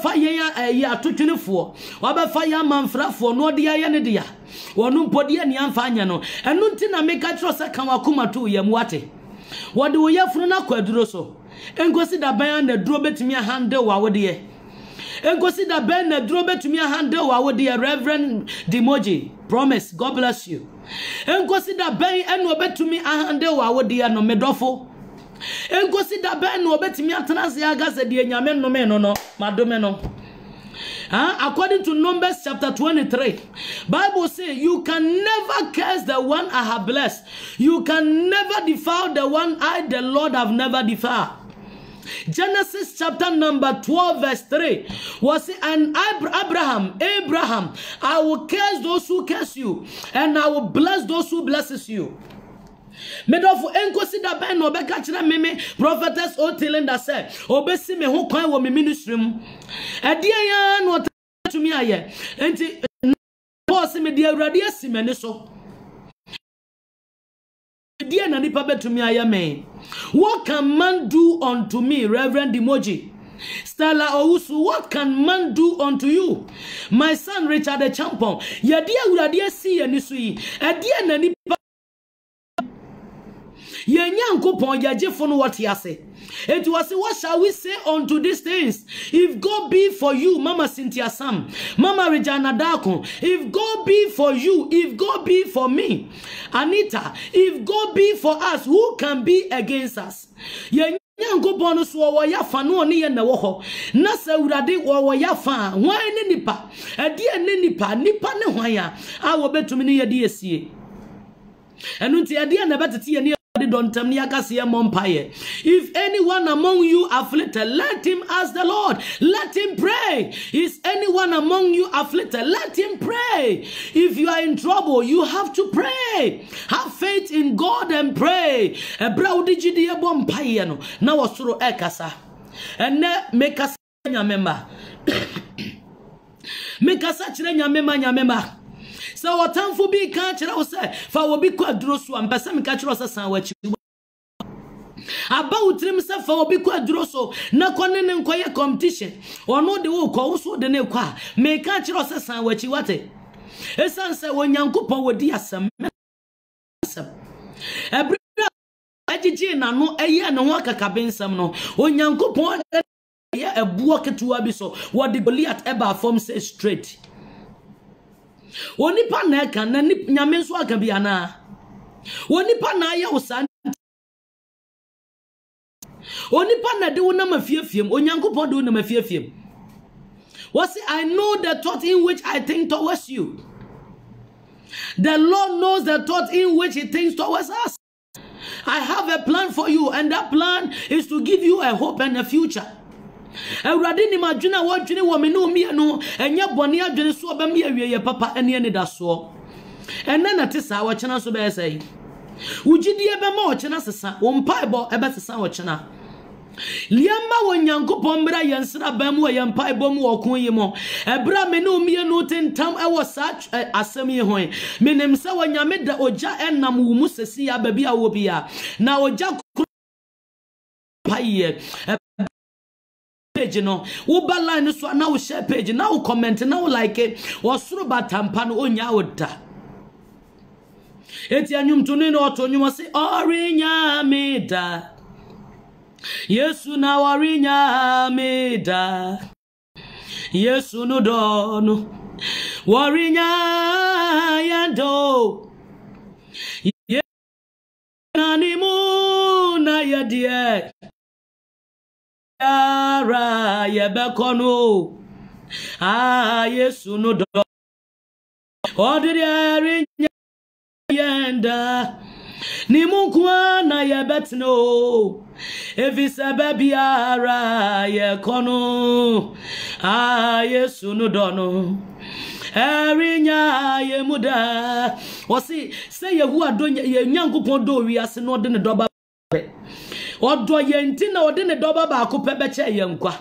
A: fa ye atotwenefo wa ba fa ya manfrafo no de ya ne dia wonu mpode ne amfa anye no enu nti na meka kiro se kan wakoma to yam wate wode wo yafunu na kwaduro so enkosi da ban na duro betumi handle wa wode enkosi da ban na duro betumi handle wa wode Reverend Dimoji promise God bless you enkosi da ban eno betumi handle wa wode no medofo enkosi da ban no betumi atanase agase de nyame no me no madome no according to Numbers chapter 23, Bible says you can never curse the one I have blessed. You can never defile the one I, the Lord, have never defiled. Genesis chapter number 12 verse 3 was it, and Abraham, I will curse those who curse you, and I will bless those who blesses you. Medofu enkosi da ben no be ka kire meme prophetess Otilenda say obesi me ho kwan wo me ministry mu ade ya no tumi aye enti boss me de awurade asime ne so die na nipa betumi aye me. What can man do unto me, Reverend Dimoji? Stella Owusu, what can man do unto you? My son Richard the Champon ye de awurade asi ye ni so yi ade na nipa ye nyankopon yagefo no what yase. It was what shall we say unto these things? If God be for you, Mama Cynthia Sam, Mama Regina Dako, if God be for you, if God be for me, Anita, if God be for us, who can be against us? Ye nyankopon so wo yafa no ne ye na wo ho na sawurade wo yafa hwan ne nipa ade ne nipa ne hwan a wo betumi ne ye de esie enu nti ade na betete ye ne dontam ni akase mompaye. If anyone among you afflicted, let him ask the Lord. Let him pray. Is anyone among you afflicted? Let him pray. If you are in trouble, you have to pray. Have faith in God and pray. Ebra udiji di mompaye no. Na wasoro ekasa. Ene mekasa nyamema. Mekasa chire nyamema. So what time for be catch I say for will be quite drosso and person catch us a sandwich. About himself for be quite drosso, no conning and quiet competition, or no the walk also the new car, may catch us a sandwich what it. A son said when young couple would dear some. Every agitating and no a year no work a cabin some no, when young couple a walk to abysso, what the Goliath ever form says straight. Onipa na eka na nyame nso aka bia na onipa na ya usan onipa na de wona mafiefiem onyankopon de wona mafiefiem. What say I know the thought in which I think towards you. The Lord knows the thought in which he thinks towards us. I have a plan for you, and that plan is to give you a hope and a future. Awurade ni madwena wadwene wo me no mi no enya bone adwene so ba me awie ye papa ene ne da so enne na te sa wo kyena so be sai wugidie be ma wo kyena sesa wo mpaebo ebe sesa wo kyena liamba wo nyankopon bra yensra ba mu ye mpaebo mu wo kon yi mo ebra me no mi no tentam e wo sa asem yi ho me nem se wo nyame da oja enam wo mu sesi ya ba bia wo bia na oja paye page no wo ba line so na wo share page na wo comment na wo like wo soro batampa no onya woda eti anyum to ne no to nyum se orinya meda Yesu na warinya meda Yesu no do no warinya yando nani mu na yedie ara yebekono Yesu no do odiri yenda ni munkwa na yebetno evisa babiara yekono Yesu no do no erinya yemuda wosi say yehu adonye ye nyankopon do wiase no de ne doba odo yenti na ode ne doba ba akopɛ bɛkyɛ yenkwa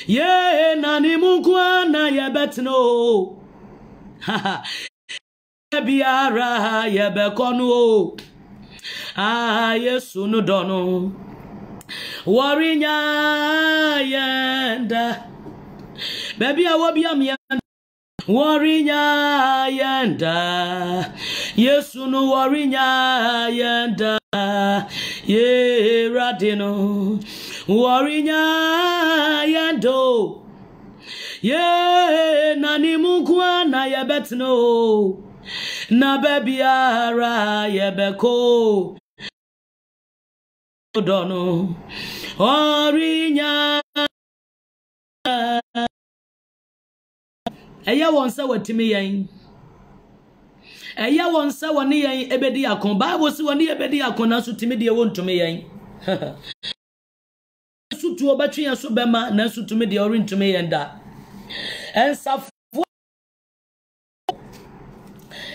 A: ye nani munkwa na yebetno biara yebekono Yesu no dono warinya yenda baby awobiam yenda warinya yenda Yesu no warinya yenda ye radino warinya yendo ye nani munkwa na yebetno na babiara yebeko dono orinya eya wonsa watimi yen eya wonsa woni yen ebedi akon bible si woni ebedi akon na so timi de wontumi yen sutu obetwe yen so bema na so tumi de orintumi yen da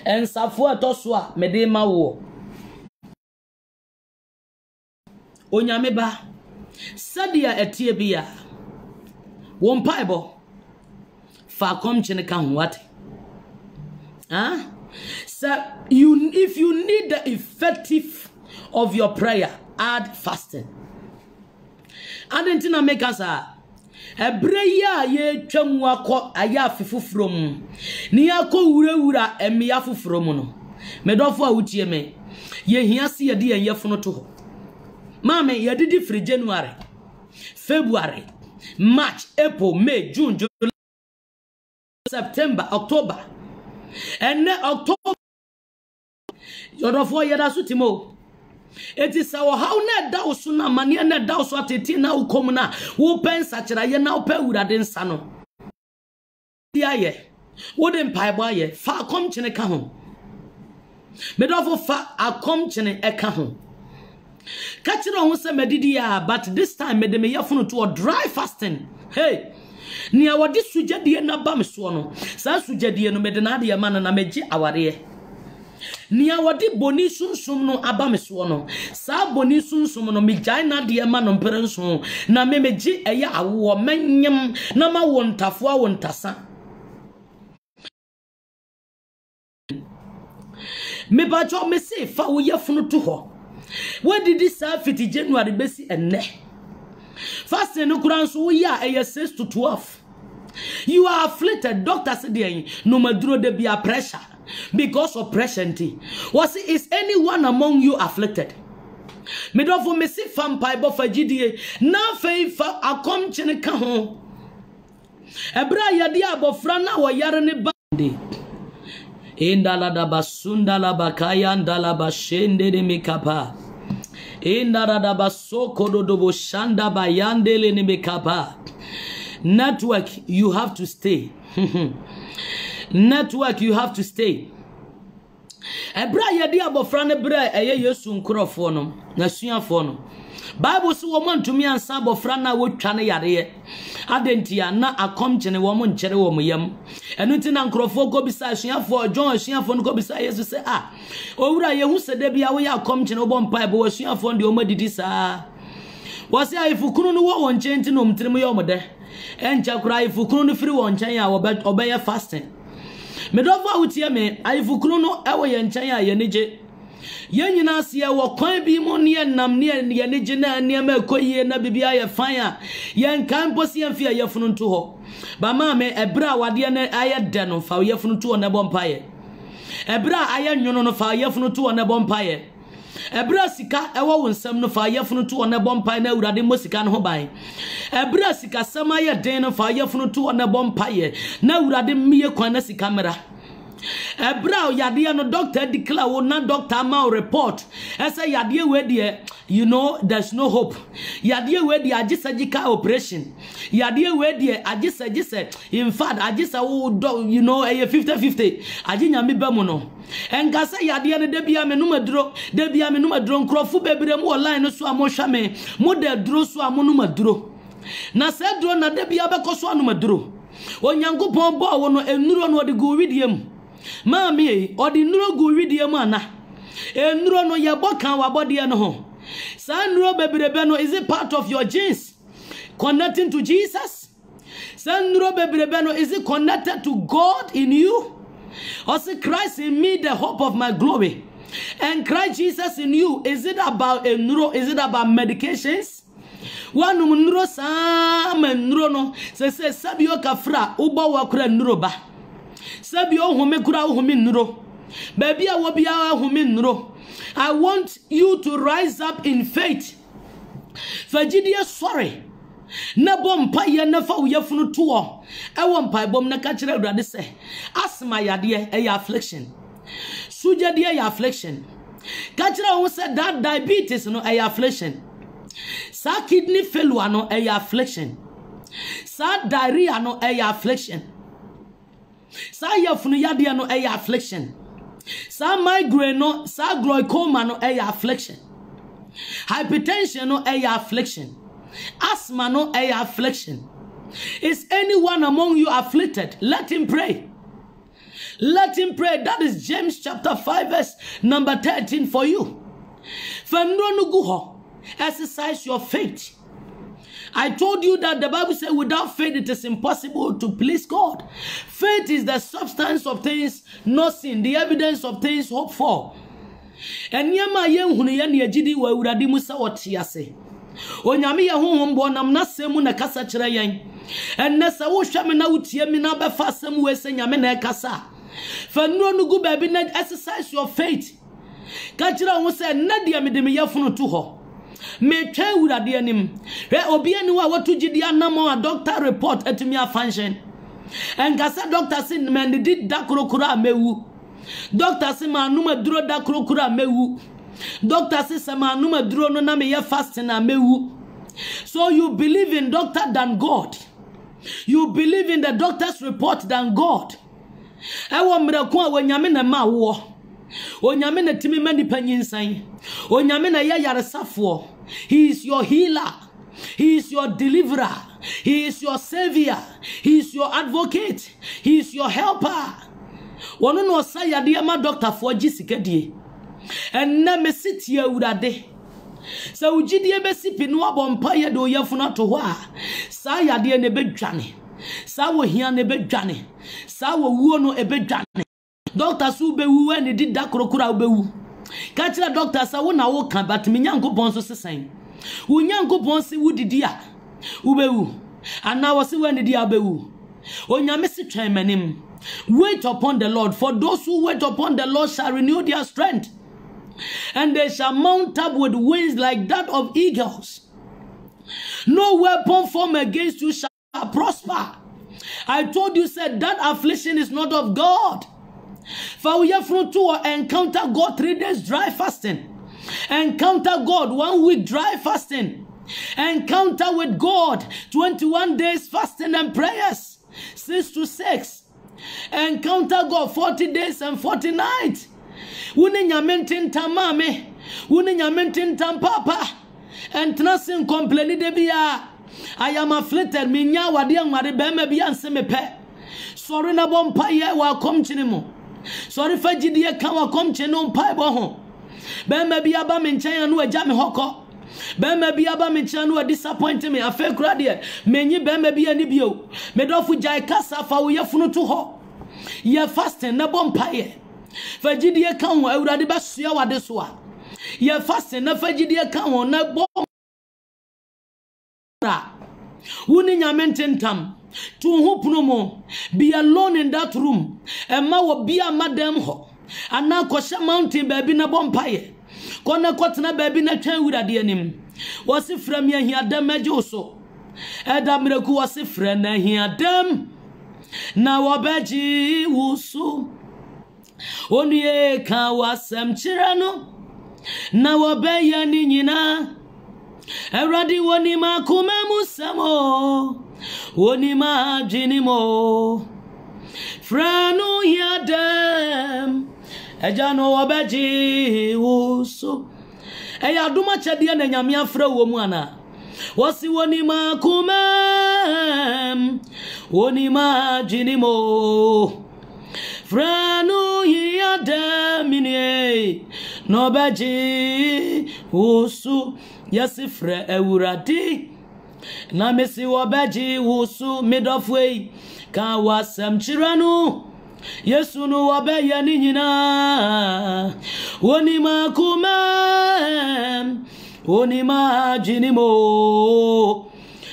A: ensafo atoso a mede ma wo onyame ba sadia etie bia wo mpaibo fa komchene ka ho wate so if you need the effective of your prayer, add fasting. Adentina make us ebreya ye twamu akọ aya afefufuro mu ni akọ wurawura emi afufuro mu no medofo a wutie me ye hiase ye de yefono to ho mame ye didi free January, February, March, April, May, June, July, September, October, and October yodofo ye da so timo. It is our how na da usuna mani na da usu ateti na ukomuna wo pensa kira ye na opa wurade nsa no dia ye wo de mpaibo ye fa akom chene ka ho medofo fa akom chene e ka ho Catch it on some medidia, but this time made me yafun to a dry fasting. Hey, near what this sujadi and a bam swano, San sujadi and medenadia man and a meji aware. Near what did bonisun sumno abam swano, Sa bonisun sumno mijina dear man on parents home, na memeji a ya war menyam, nama won tafua won tasa. Me bajo me say fa wo yafunu to ho. When did this fit January basi enne? Fasting no kuran so ya 6 to 12. You are afflicted, doctor said no maduro de be a pressure because of pressure. Was is anyone among you afflicted? Me do for me see fam pai bo fa gidie na fa fa akom chene ka ho. Ebra yade abofra na wo yare ne bande. Indala da basunda la bakaya ndala bashende de mikapa. Indara da basoko do boshanda bayandele ne mikapa. Network, you have to stay. Network, you have to stay. Ebra yadi abofra ne bra eye Yesu nkrofo no na suafo no. Bible so woman to me ansa abofra na wotwa ne yare. Adentia na akomchene wo mo nkyere wo mo yam. Enu ti na nkrofo go bisa asuafo John asuafo no go bisa Yesu say owura ye hu se da bia wo ya akomchene wo bompa bo asuafo de o madidi saa. Wo say ifukunu no wo wonche nti no mtirim ye omode. Encha kura ifukunu no firi wonchen ya obeye fasting. Me do fa wutie me ifukunu no ewo ye nchen ya ye neje. Ye nyina se wo kwan bi mo ne nam ne ye neje na ne ma koyie na bibia ye fan a ye nkan posi amfia ye funu nto ho. Ba ma me ebra wade na aye de no fa ye funu nto na bompaye. Ebra aye nwono no fa ye funu nto na bompaye. Ebra sika ewo wonsam no fa ye funu nto na bompaye na urade mo sika no ho ban. Ebra sika sama ye den no fa ye funu nto na bompaye na urade miye kwan na sika mera. Ebra yade no doctor declare wo na doctor ma report. Esa yade we de you know there's no hope. Yade we de agi surgical operation. Yade we de agi in fact agi wo you know 50-50. Agi nyame ba mu no. Enga se yade no de bia me no maduro nkrofo bebre mu online no so amohwa me mo de duro so amono maduro. Na se duro na de bia be koso anu maduro. Onyankopon bo wo no enuro no de go widiem. Mami, odi nuro gu widie mu ana. Enuro no ye bokan wa body no ho. Sa nuro bebrebe no is it part of your genes connecting to Jesus? Sa nuro bebrebe no is it connected to God in you? Or say Christ in me the hope of my glory? And Christ Jesus in you, is it about a neuro? Is it about medications? One nuro sa nuro no se sabio kafra uba wa kura nuro ba. Sabio home kura home nuro. Baby I will be home nuro. I want you to rise up in faith. Fajidia sorry. Na bompa ye na fa uye funu tuo. E wompa bom na ka kire urade se. Asma yade e ya affliction. Suja de ya affliction. Ka kire wo se that diabetes no e ya affliction. Sa kidney failure no e ya affliction. Sa diarrhea no e ya affliction. Sa yafunu yade no e ya affliction. Sa migraine no, sa glaucoma no e ya affliction. Hypertension no e ya affliction. Asthma no e ya affliction. Is anyone among you afflicted? Let him pray. Let him pray. That is James chapter 5 verse number 13 for you. Exercise your faith. I told you that the Bible says without faith it is impossible to please God. Faith is the substance of things not seen, the evidence of things hoped for. And yama yen hunu yen yejidi wa uradi musa watiase. Onyame ye honhom bo nam na semu na kasa kire yen. Enne se wo hweme na wutie mi na befa semu we se nyame na kasa. Fa nuro no gu baby na exercise your faith. Ka kire wo se na dia me de me yefunu to ho. Me twa urade anim. Re obi ani wa watu gidi anamo a doctor report etumi a function. En kasa doctor sin men did dakrokura mewu. Doctor say manuma duro dakrokura mewu. Doctor say manuma duro no na me ye fasting na mewu. So you believe in doctor than God. You believe in the doctor's report than God. Ewo miracle a wonyame na ma wo. Onyame na timi mani panyinsan. Onyame na ye yaresafo. He is your healer. He is your deliverer. He is your savior. He is your advocate. He is your helper. Wono no sa yade ma doctor for gisikadie. Enna mesiti awurade. Sa ugidie besipi no abompa ye de oyafuna to ho a. Sa yade ne bedwane. Sa wo hia ne bedwane. Sa wo wuo no ebedwane. Doctor su bewu eni di da krokura obewu. Ka kira doctor sa wo na wo kan but me nyankopon so sesan. Wo nyankopon se wudidi a ubewu. Ana wo se weni di abewu. Onyame se twan manim. Wait upon the Lord, for those who wait upon the Lord shall renew their strength, and they shall mount up with wings like that of eagles. No weapon formed against you shall prosper. I told you, said that affliction is not of God. For we have from to encounter God 3 days dry fasting, encounter God 1 week dry fasting, encounter with God 21 days fasting and prayers, 6 to 6. Encounter God 40 days and 40 nights. Wuni nyamentin tamame, wuni nyamentin tampapa, and nothing complain debia. I am afflicted, minya wadi angwari beme biya nsemepe. Sorry na bompa ye wa kom chinimo. Sorry fajidie kan wa kom chino mpa boho. Beme biya ba minchanya nu eja me hoko. Beme biya ba minchanya nu disappoint me. Afe kura de menyi beme biya ni bio. Medofu jai kasa fa wo yefunu to ho. Ye fasting na bompa ye. Fajidie kan wo awurade ba sua wade so a. Ye fasting na fajidie kan wo na bom. Wuni nyamententam to hopuno be alone in that room and ma wo bia madam ho ana kwasha mountain baby na bompaye kona kotena baby na twan wurade anim wose frem ya hiadam ajoso edamreku wose frem na hiadam na wobaji wusu onye ka wasam chira no na wobeya ni nyina Eradi woni ma kuma musamo woni ma jinimo franu hiadam ejano obaji wuso eya duma chede na nyame afra wo mu ana wasi woni ma kuma woni ma jinimo franu hiadam ni no obaji wuso Yasifre ewurade na mesi wobaji wusu midofwe ka wasam chiranu Yesu no wobaye ni nyina woni makuma woni majinimo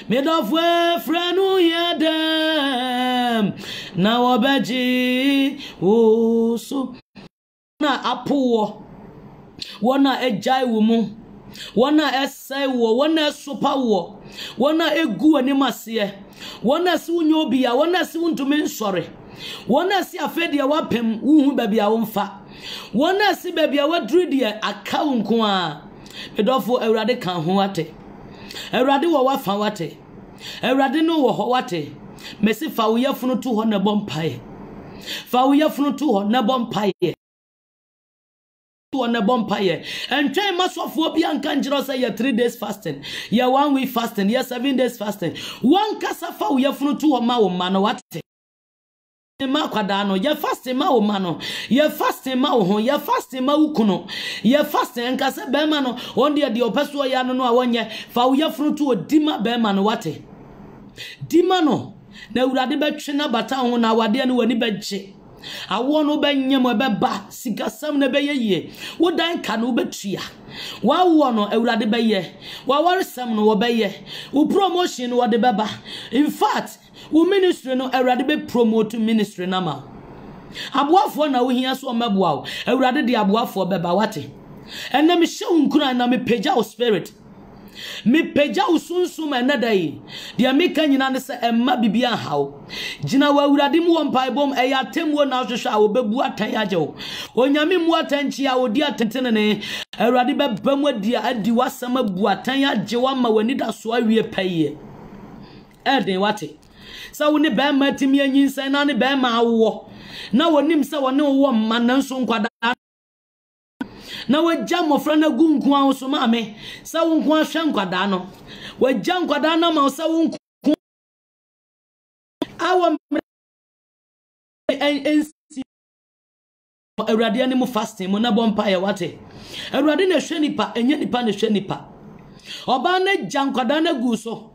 A: midofwe franu yadam na wobaji wusu na apuwo wona ejai wumu wana esai wo wana sopa wo wana egu animase wana si unyobia wana si untumi nsore wana si afedia wapem uhu babia womfa wana si babia wadrudia aka nko a medofo awurade kan ho ate awurade wo wafa wate awurade no wo ho wate mesi fa wo yafunu to ho na bompae fa wo yafunu to ho na bompae to na bompaye and try masofo bi anka njiro say 3 days fasting ya 1 week fasting ya 7 days fasting one kasafa wo yafunu to ma wo ma no wate ma kwada no ya fasting ma wo ma no ya fasting ma wo ho ya fasting ma wo kuno ya fasting anka se be ma no on de opeso ya no a wonye fa wo yafunu to dima be ma no wate dima no na urade betwe na bata ho na wade no wani begye awo no benyem ebeba sikasam na beyeye wodan ka no betua wa wo no awurade beye wa waresam no wo beye wo promotion no wode beba in fact wo ministry no awurade be promote ministry na ma aboafo na wo hia so meboa wo awurade de aboafo beba wate enne me hye unkura na me pagya wo spirit me pagya usunsum enadai dia meka nyina ne se emma bibia hawo gina wa awurade mu mpaibom eya temwo na hwehwe a obebu atan agyew onyame mu atanchi a odi atentene ne awurade bebam adi adi wasam abu atan agyew ama wani da so awie paye eden wate sa woni be ma timi anyinsan na ne be ma awo na wonim se woni wo mma nanso nkwada na wagya mmɔfra no gu nko a wo so maame sɛ wo nko ahwɛ nkwadaa no wagya nkwadaa no ma wo sɛ wo nko awo Awurade ne mu fasting mo na bompa ye wate Awurade na hwe nipa enye nipa na hwe nipa oba na gya nkwadaa na gu so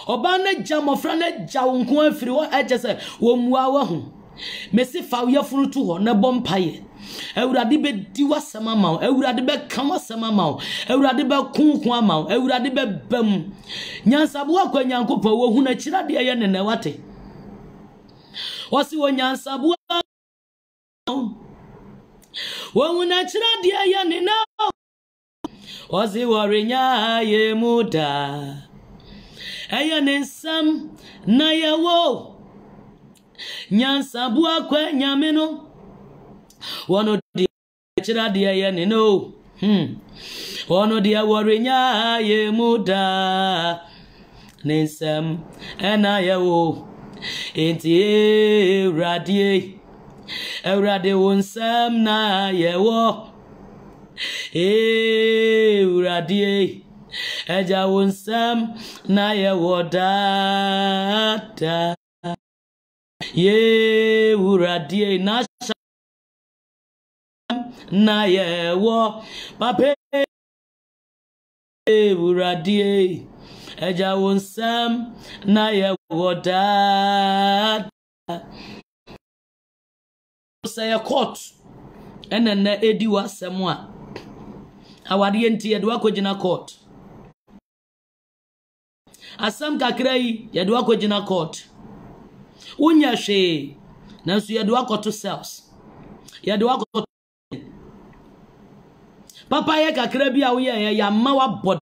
A: oba na gya mmɔfra na gya wo nko afiri wo eje se wo mua wa ho mesi fa wo yafunu to ho na bompa ye Awurade be di wasama ma wo Awurade be kan wasama ma wo Awurade be kunkun ama wo Awurade be bam nyansabo akwa nyankopɔ wo hu na kira de ye ne na wate wasi wo nyansabo wo hu na kira de ye ne na wasi wo renya ye muda eye ne nsam na ye wo nyansabo akwa nyame no wono di kira de ye ne no wono di worenya ye muda ne nsam ena ye wo enti Ewurade wo nsam na ye wo Ewurade eja wo nsam na ye wo dada Ewurade na ye wo papa Ewurade eja wo nsam na ye wo dada say a court and then edi wasem a awade enti ye de akogina court asam kakra yi ye de akogina court unya hwe nanso ye de akoto cells ye de akoto papa ye kakra bi a wo ye ya ma wa bod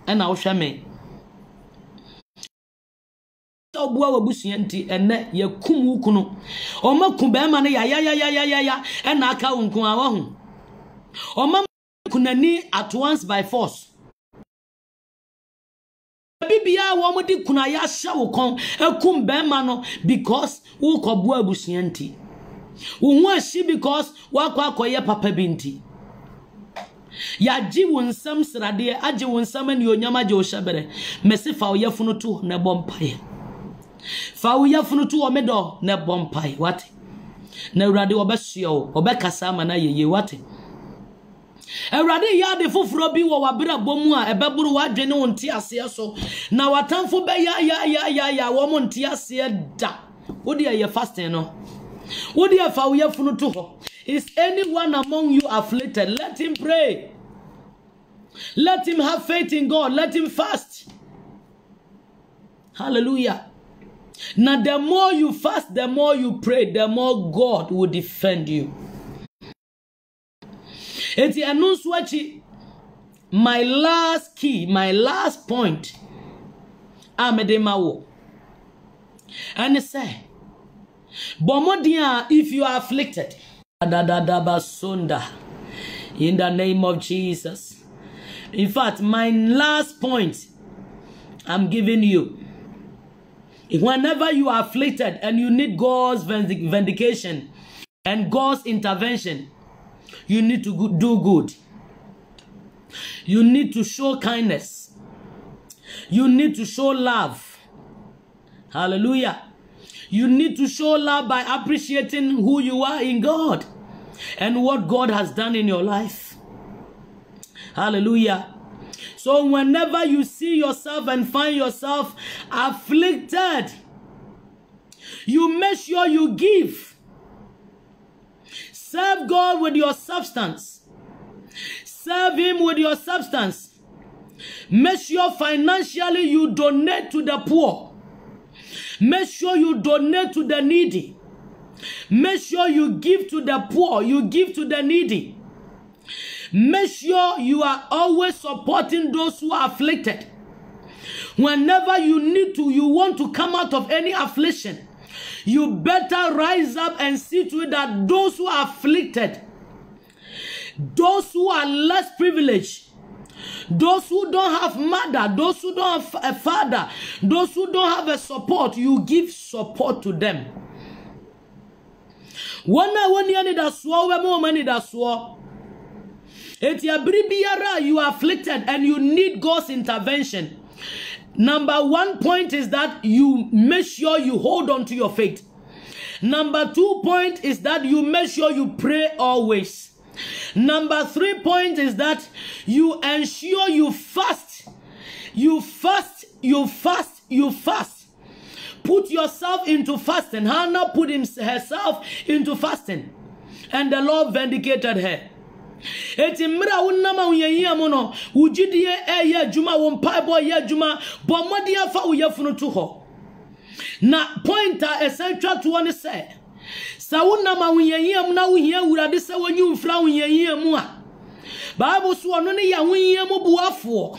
A: and wo hwe me obua wabusua nti enne yakum wukunu omakum be ma ne ya ena aka wonku a wo ho kunani at once by force bibia wo mo di kuna ya hye wo kon akum be ma no because wo kobua abusua nti wo hu ahyi because wakwa akoye papa binti ya ji wonsam srade age wonsam ne onyama je wo hyebere mesi fa wo yafunu to na bompaye fa wo yafunu to o medo na bompai wate na Awurade obesua obekasa ma na yeye wate Awurade ya de foforo bi wo wabra bomu a ebeburu wadwene wonti ase so na watamfo be ya wo monti ase da wodi ye fasting no wodi fa wo yafunu to ho. Is anyone among you afflicted? Let him pray. Let him have faith in God. Let him fast. Hallelujah. Now, the more you fast, the more you pray, the more God will defend you. My last key, my last point, Amedemawo. And it say, Bomodia, if you are afflicted, in the name of Jesus. In fact, my last point I'm giving you. Whenever you are afflicted and you need God's vindication and God's intervention, you need to do good. You need to show kindness. You need to show love. Hallelujah. You need to show love by appreciating who you are in God and what God has done in your life. Hallelujah. So whenever you see yourself and find yourself afflicted, you make sure you give. Serve God with your substance. Serve Him with your substance. Make sure financially you donate to the poor. Make sure you donate to the needy. Make sure you give to the poor. You give to the needy. Make sure you are always supporting those who are afflicted. Whenever you want to come out of any affliction, you better rise up and see to it that those who are afflicted, those who are less privileged, those who don't have mother, those who don't have a father, those who don't have a support, you give support to them. Wana woni ani da so we mo mani da so. Eti abribiara you are afflicted and you need God's intervention. Number 1 point is that you make sure you hold on to your faith. Number 2 point is that you make sure you pray always. Number 3 point is that you ensure you fast. You fast. Put yourself into fasting. Hannah put herself into fasting. And the Lord vindicated her. Eti mra unama unyehia mono ujidie eye juma wompaibo ye juma bomodi afa uyefunu to ho. Na pointer essential to one say sa unama unyehia mu na uhia urade se wanyu mfra unyehia mu a Bible so ono ne ya unyehia mu buafo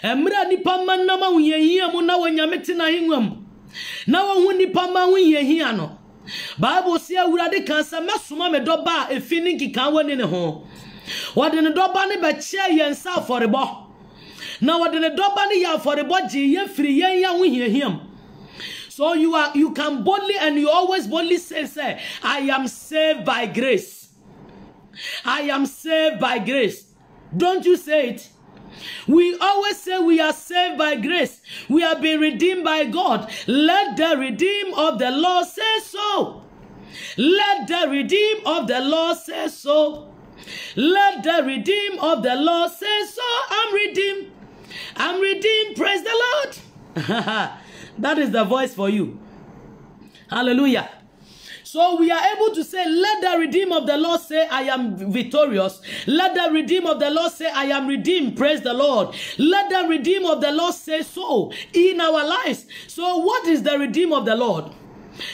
A: emra nipa manama unyehia mu na wanyamete na hinwam na wo nipa ma unyehia no Bible say urade kansa mesoma me doba efini kika wani ne ho wode ne doba ne be che yensa aforebo na wode ne doba ne ya aforebo je ye firi yen ya hohiahiam. So you can boldly and you always boldly say I am saved by grace. I am saved by grace. Don't you say it? We always say we are saved by grace. We have been redeemed by God. Let the redeemed of the Lord say so. Let the redeemed of the Lord say so. Let the redeemed of the Lord say so. I'm redeemed. I'm redeemed. Praise the Lord. That is the voice for you. Hallelujah. So we are able to say, let the redeemed of the Lord say, I am victorious. Let the redeemed of the Lord say, I am redeemed. Praise the Lord. Let the redeemed of the Lord say so in our lives. So what is the redeemed of the Lord?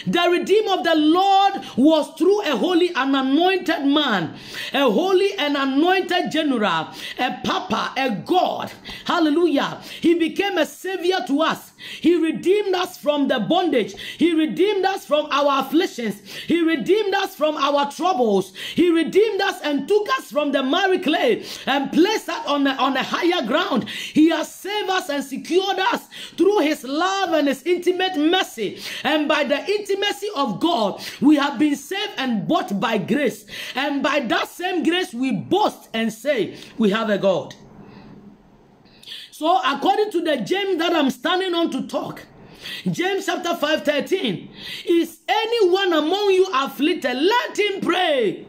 A: The redeemed of the Lord was through a holy and anointed man, a holy and anointed general, a papa, a God. Hallelujah. He became a savior to us. He redeemed us from the bondage. He redeemed us from our afflictions. He redeemed us from our troubles. He redeemed us and took us from the miry clay and placed us on a higher ground. He has saved us and secured us through his love and his intimate mercy. And by the intimacy of God, we have been saved and bought by grace. And by that same grace, we boast and say, we have a God. So according to the James that I'm standing on to talk, James chapter 5:13, is anyone among you afflicted? Let him pray.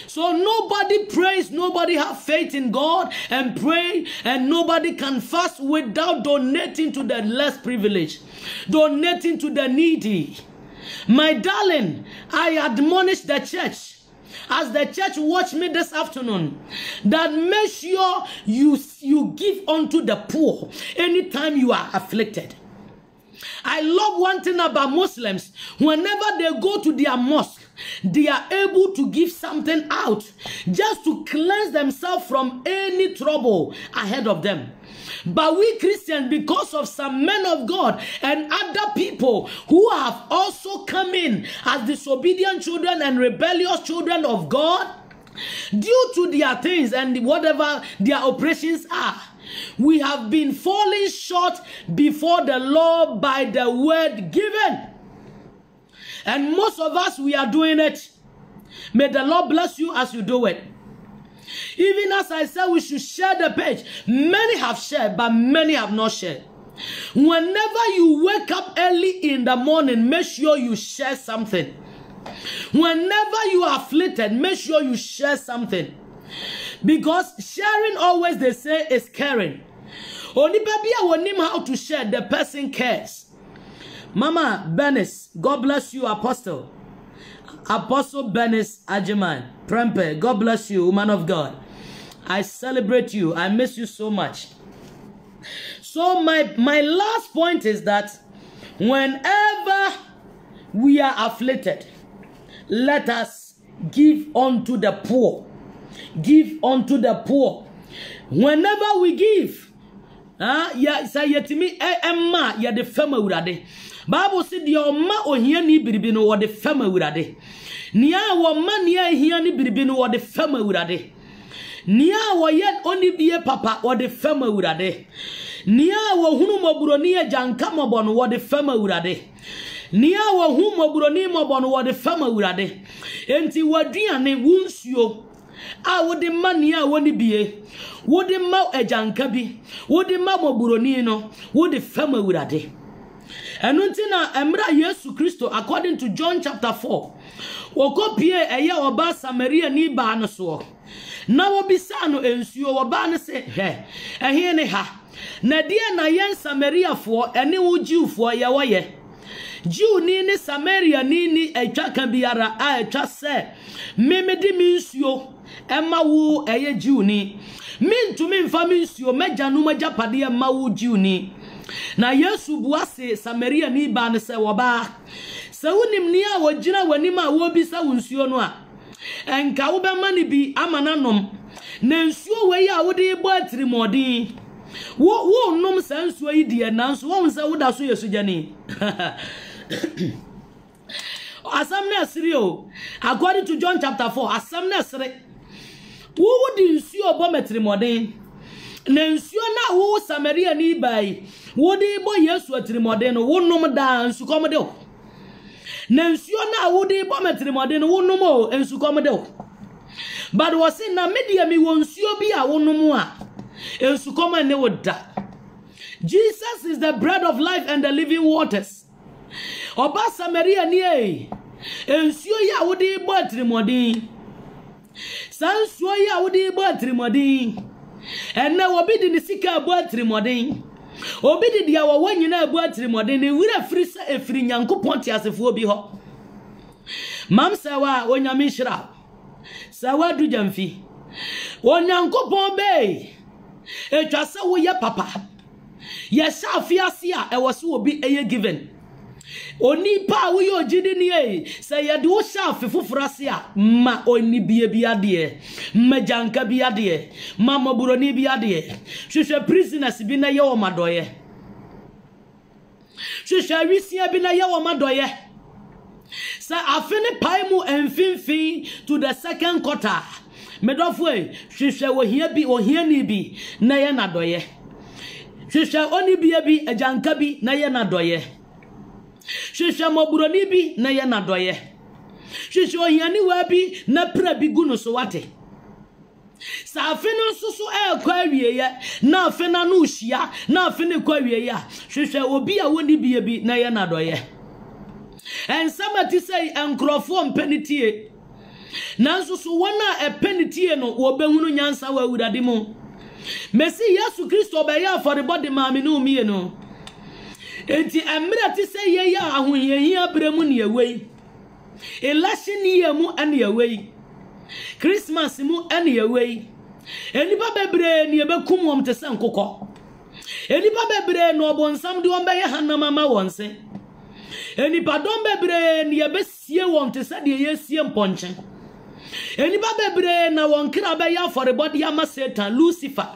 A: So nobody prays, nobody have faith in God and pray, and nobody can fast without donating to the less privileged, donating to the needy. My darling, I admonish the church, as the church watch me this afternoon, that make sure you give unto the poor anytime you are afflicted. I love one thing about Muslims. Whenever they go to their mosque, they are able to give something out just to cleanse themselves from any trouble ahead of them. But we Christians, because of some men of God and other people who have also come in as disobedient children and rebellious children of God, due to their things and whatever their operations are, we have been falling short before the Lord by the word given. And most of us, we are doing it. May the Lord bless you as you do it. Even as I said, we should share the page. Many have shared, but many have not shared. Whenever you wake up early in the morning, make sure you share something. Whenever you are afflicted, make sure you share something. Because sharing always, they say, is caring. Only baby, I will name how to share. The person cares. Mama Bernice, God bless you, Apostle. Apostle Bernice Ajiman Prempe, God bless you, woman of God. I celebrate you. I miss you so much. So my last point is that whenever we are afflicted, let us give unto the poor. Give unto the poor. Whenever we give, say yetimi emma ya de fema urade. Bible said the oma ohia ni biribi no wo de fema urade. Nia wo ma nia hia ni biribi no wo de fema urade. Nia wo ye oni bie papa wo de fema urade. Nia wo hunu moburo ni janka mobo no wo de fema urade. nia wo hu moburoni mobono wo de fama wurade enti waduane wunsuo a wo de mania wo ni bie wo de ma ajanka bi wo de ma moburoni no wo de fama wurade enunti na emra Yesu Kristo according to John chapter 4 wo kopie eye oba Samaria ni ba no so na wo bisa no ensuo wo ba no se he ne ha na dia na yen Samaria fo ene wo Jew fo ye wo ye Jew ni Samaria ni etwa kan biara a etwa se memedi minsuo ema wo eye Jew ni mintumi mfa minsuo meja no majapade ema wo Jew ni na Yesu buase Samaria ni ba ne se wo ba se wonim ni a wogina wanim a wo bisa wonsuo no a enka wo be mani bi amananom na nsuo we ya wo de bo atirimodin wo nom sansuo yi die nanso wo nsa wo da so Yesu jani asamna asrio according to John chapter 4 asamna asre wo di nsuo bo atirimodin na nsuo na wo Samaria ni bai wo de bo Yesu atirimodin no wo nom da nsu komde o na nsuo na wo de bo atirimodin no wo nom o nsu komde o but was in na media mi wo nsuo bi a wo nom a ensu koma ne woda. Jesus is the bread of life and the living waters. Oba Samaria ni ensuo ya wo de bo atirimodin sansuo ya wo de bo atirimodin ena obi di ni sika bo atirimodin obi di dia wo nyina bo atirimodin ni wira firi sa efiri Nyankopon ti asefo bi ho mam sawa onyame hira sawa du jamfi Onyankopon be etwa se wo ye papa ye sha afiase a e wo se obi eye given oni pa wo yo jidi ni se ye de wo sha afefoforo ase a ma oni bie bia de ma janka bia de ma maburoni bia de hwehwe prisoners bi na ye wo madoye hwehwe wisia bi na ye wo madoye sa afene pai mu emfimfin to the second quarter medofwe hwehwe wo hia bi o hia ni bi na ye nadoye hwehwe oni bia bi ajanka bi na ye nadoye hwehwe maburoni bi na ye nadoye hwehwe o hia ni wa bi na pra bi gu no so wate sa afene nsusu kwa awie ye na afena no hia na afene kwa awie ya hwehwe obi a woni bia bi na ye nadoye and somebody say enkrofo mpenitie nanso so wona epenitie no wo behunu nyansa wa awurade mu mesi Yesu Kristo be ya for the body maame no mie no enti emre ti say ye ya ahohia bremu ne ewei election ye mu ane ewei Christmas mu ane ewei enipa bebre ne bekum wom te san kokko enipa bebre no obonsam de won be ye hanama ma wonse enipa don bebre ne besie won te sa de yesie mponche enipa bebre na won kra be ya for the body ama Satan Lucifer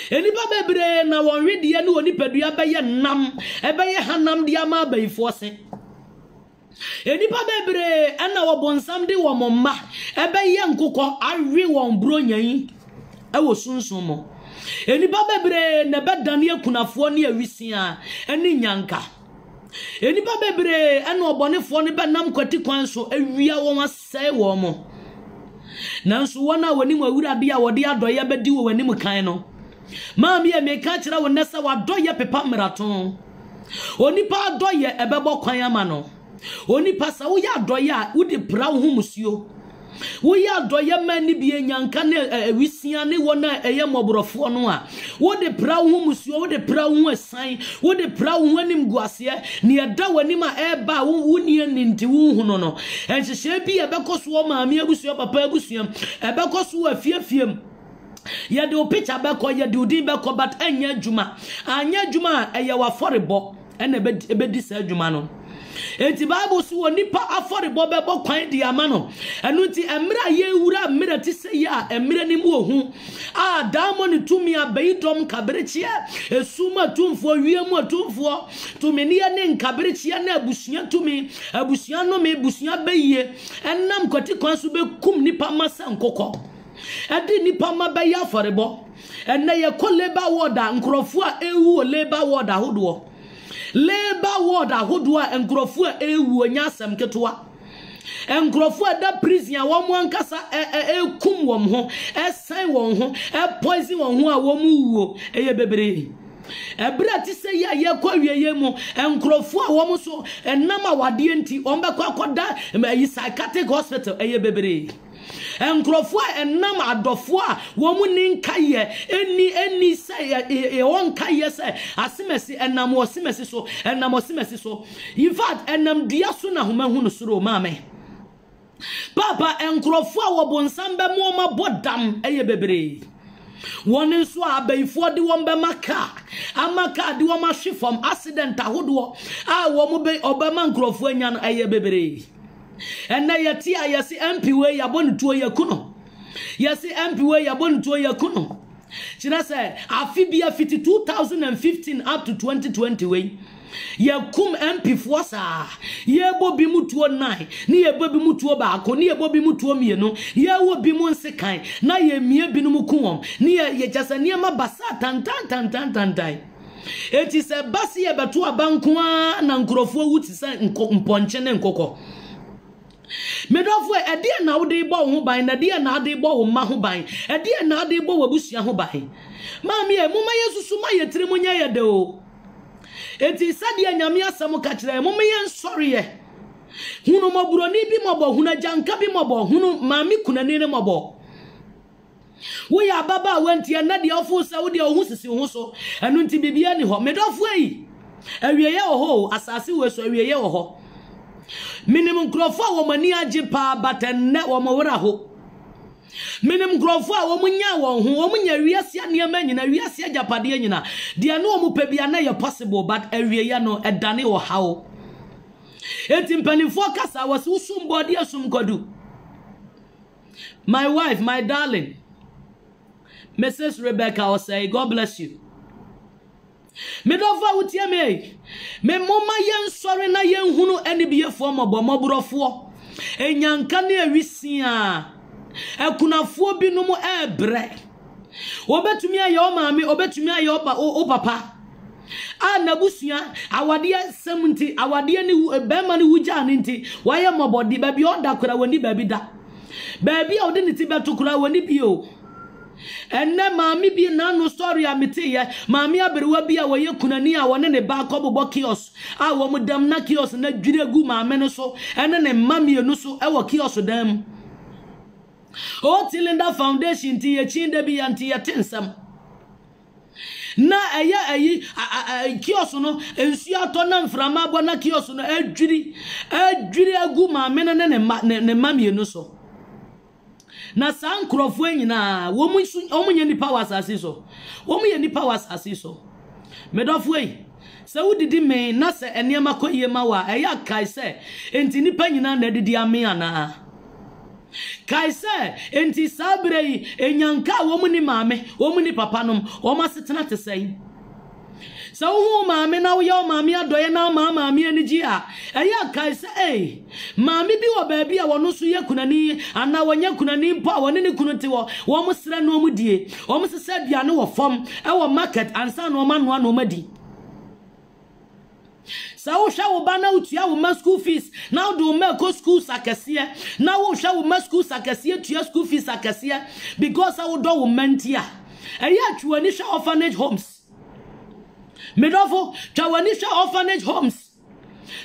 A: enipa bebre na won wedie ne oni padua be ye nam ebe ye hanam de ama baifo se enipa bebre ana wobonsam de wo momma ebe ye nkokọ awe won bronyan e wo sunsun mo enipa bebre na bedane akunafo ne awisia eni nyanka enipa bebre ana obonefo ne benam kwati kwan so awia won asai wo mo nanso wona wani mu awurade a wode adoye bedi wo wani mu kan no maami e me ka kira wona sa wadoye pepa mraton onipa adoye ebebo kwan ama no onipa sa wo ya adoye a wudi pra wo musuo wo ya adoye mani bi enyanka ne wisia ne wona eye moborofo no a wo de pra wo musuo wo de pra wo asan wo de pra wo anim guase ne eda wani ma eba wo nie ninti wo hu no no enhyehyɛ bi ebekoso wo maami abusuo papa abusuo ebekoso afiefiem ye de o picture beko ye de udi beko but anya adwuma eye wa forebo ena ebedi sa adwuma no enti Bible so woni pa aforebo bebo kwan di ama no enu nti emra ye wura emra ti se ya emra ni mu ohu a damoni tumi abeidom kabrechia esuma tumfo wiemu atumfo tumi ne ne nkabrechia na abusua tumi abusua no me busua beye enam kwati kwan so bekum nipa masa nkokọ edi nipa ma beye aforebo ena ye ko labor ward nkrofo a ewu labor ward ahodo labor ward ahodoa enkrofo ewu nya asem ketwa enkrofo da prison a wo ankasa kum wom ho esan won ho poison won ho a wo mu wuo eye bebre ebra ti se ya ye kwa wieye mu enkrofo a wo so enam awade enti ombekwa akoda yi psychiatric hospital eye bebre enkrofo enam adofo a wo mu ninka ye eni say won ka ye say asemesi enam osemesi so enam osemesi so in fact enam dia so na homa hu no soro maame papa enkrofo a wo bonsambe mu ma bodam eye bebre woni so abaifo de won be maka amaka de won ma hwefam accident ahodo a wo mu be obama enkrofo anya no eye bebre ena yeti ayesi MP we yabontuo yakuno yesi MP we yabontuo yakuno china say afibia 2015 up to 2020 we yakum MP forsa yebo bi mutuo 9 ni yebo bi mutuo baako ni yebo bi mutuo mienu yewo bi mu nsekan na ye mie bi no mukum ni ye jasane ma basa tantan eti se basi ye beto abanko na nkrofo wuti se mponche ne nkokọ medofo ede na wo de bo ho ban na de na de bo wo ma ho ban ede na de bo wabusua ho ban maami e muma yesusu ma ye tire munya ye de o eti sade anyame asem ka kire muma ye nsori ye hunu moburo ni bi mobo hunu janka bi mobo hunu maami kunani ne mobo wo ya baba wanti na de ofo sa wo de ohu sisi ho so enu nti bibia ni ho medofo yi awieye ho asase we so awieye ho minimum krofo wo mani age pa batenne wo mowra ho minimum krofo wo munya wo ho wo munya wiase anema nyina wiase agapade nyina de no wo pabia na ye possible but awieye no edane wo hawo etimpanifo kasa was usum body asum kodu my wife my darling Mrs. Rebecca will say God bless you Medova utie me moma yen sori na yen hunu eni biefo moborofo enyanka na ewisia ekunafo binum ebre obetumi aye o maami obetumi aye o papa anabusua awade semunti awade ni bema ni wuja nti waye mobodi ba bi oda kura woni ba bi da ba bi ode ni ti beto kura woni bio enne maami bi na no story ametiye maami aberewa bi a woye kunani a wone ne ba kobobo kios a wo mudam na kios na dwiregu maame no so enne ne mamie no so e wo kios dam o Tilinda Foundation ti ye chinde bi anti ye tensam na ayi kios no ensu ato na mframa abo na kios no adwiri agu maame no ne mamie no so na san krofo nyina wo munye ni power asase so wo munye ni power asase so medofo yi se wudidi me na se enema koye ma wa eya kai se enti nipa nyina na didi ame ana kai se enti sabre yi enyanka wo muni maame wo muni papa nom wo masetena te sei so hu maame na wo yo maame adoye na maame anigi a eya kai se maame bi wo ba bi a wono so ye kunani ana wonya kunani mpo a woni ne kunuti wo mo sra no mu die wo mo sesa bia ne wo fom e wo market ansa no ma no madi sa wo sha wo ba na utua wo school fees na wo do ma ko school sakase na wo sha wo school sakase tua school fees sakase because I wo do wo mentia eya tuani sha orphanage homes Medofo Tawanisha orphanage homes.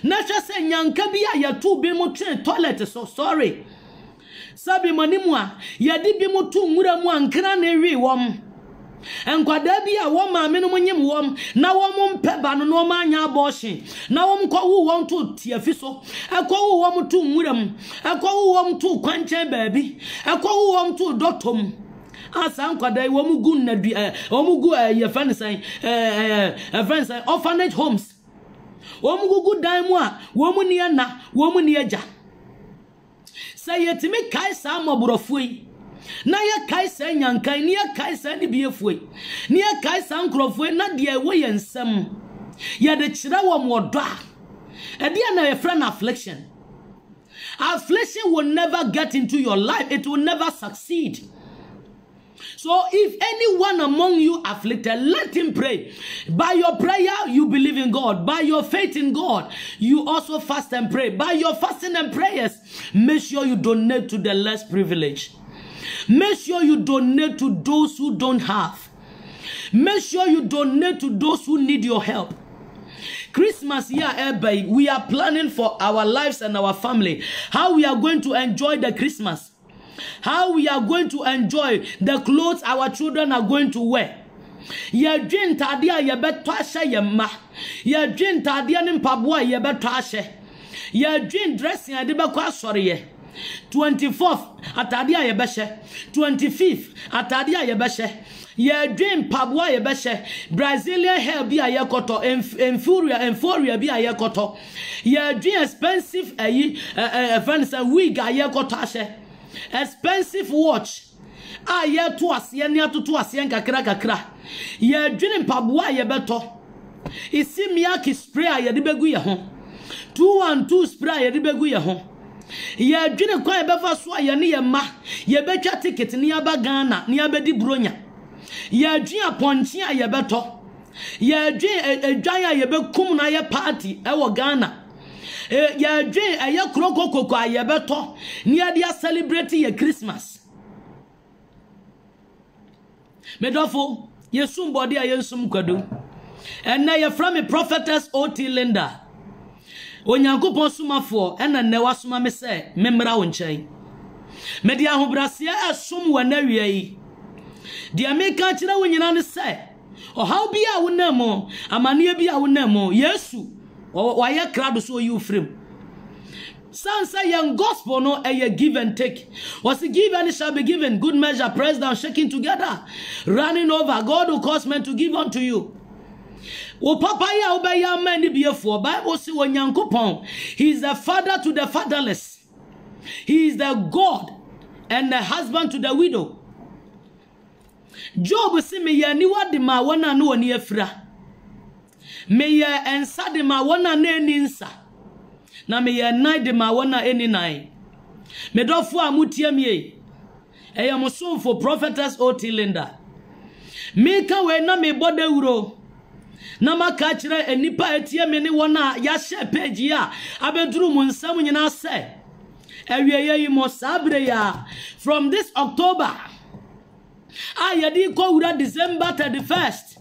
A: Nasha se nyanka bia ya tu bi mu twen toilet so sorry. Sabi manimwa ya di bi mu tu nwura mu ankra na ewi wom. Enkwada bia wo maame no nyem wom na wo mpeba no no ma anya abortion na wo mko wu won tu tiafi so ekwo wu wom tu nwura mu ekwo wu wom tu kwanchen baabi ekwo wu wom tu doctor asa nkwada wo mu gu na wo mu gu ye fan san friends orphanage homes wo mu gu dan mu a wo mu ne na wo mu ne agya say yetimi kai sa moborofo yi na ye kai sa nyankan ne ye kai sa ne biefo yi ne ye kai sa nkrofo na de wo ye nsam ye de kire wo modo a e de na ye friend affliction will never get into your life, it will never succeed. So if anyone among you afflicted, let him pray. By your prayer, you believe in God. By your faith in God, you also fast and pray. By your fasting and prayers, make sure you donate to the less privileged. Make sure you donate to those who don't have. Make sure you donate to those who need your help. Christmas year, everybody, we are planning for our lives and our family. How we are going to enjoy the Christmas. How we are going to enjoy the clothes our children are going to wear. Ye dream tadia ye beto ashe ye ma. Ye dream tadia ni mpaboa ye beto ashe. Ye dream dressing ye debe kwa sorry ye. 24th atadia ye beshe. 25th atadia ye beshe. Ye dream mpaboa ye beshe. Brazilian hair bi a ye koto. Euphoria bi a ye koto. Ye dream expensive friends and wig a ye koto ashe. Expensive watch. Ye to asiye ni atutu asiye kakra. Ye dream mpaboa ye beto. Isi miyaki spray ye dibegu ye ho. 212 spray ye dibegu ye ho. Ye dream kwa ye befa so ye ni ye ma. Ye betwa ticket ni aba Ghana ni abedi bronya. Ye dream aponchi ye beto. Ye dream edwan ye bekum na ye party ewo Ghana. Ye dream ye kroko koko ye beto. Ni adia celebrate ye Christmas. Medofo ye sum body a ye sum kwadu. And now ye from a prophetess O.T. Linda. Onyankopon sumafo ena ne wasuma me se memra wo nchen. Media ahobrase asum wa na wie yi. Dia meka kire wo nyina ne se ohaw bia wo na mo amane bia wo na mo Yesu wa ye krado so you frame. Sansa young gospel no a give and take. Was it give and it shall be given. Good measure, pressed down, shaking together, running over. God will cause men to give unto you. O papa ya obaya many be for Bible say when Yankopon. He is the father to the fatherless. He is the God and the husband to the widow. Job say me ya ni wadi ma wana no ni efra. Me ya ensa de ma wana ne ninsa. Na me ye nine de ma wana eni nine. Me do fu amutie me e am so for prophetess O.T. Linda. Me ka we na me bode uro. Na maka kire enipa etie me ni wona ya share page ya abeduru mu nsam nyina se. Ewieye yi mo sabre ya from this October. Yedi ko wura December 31st.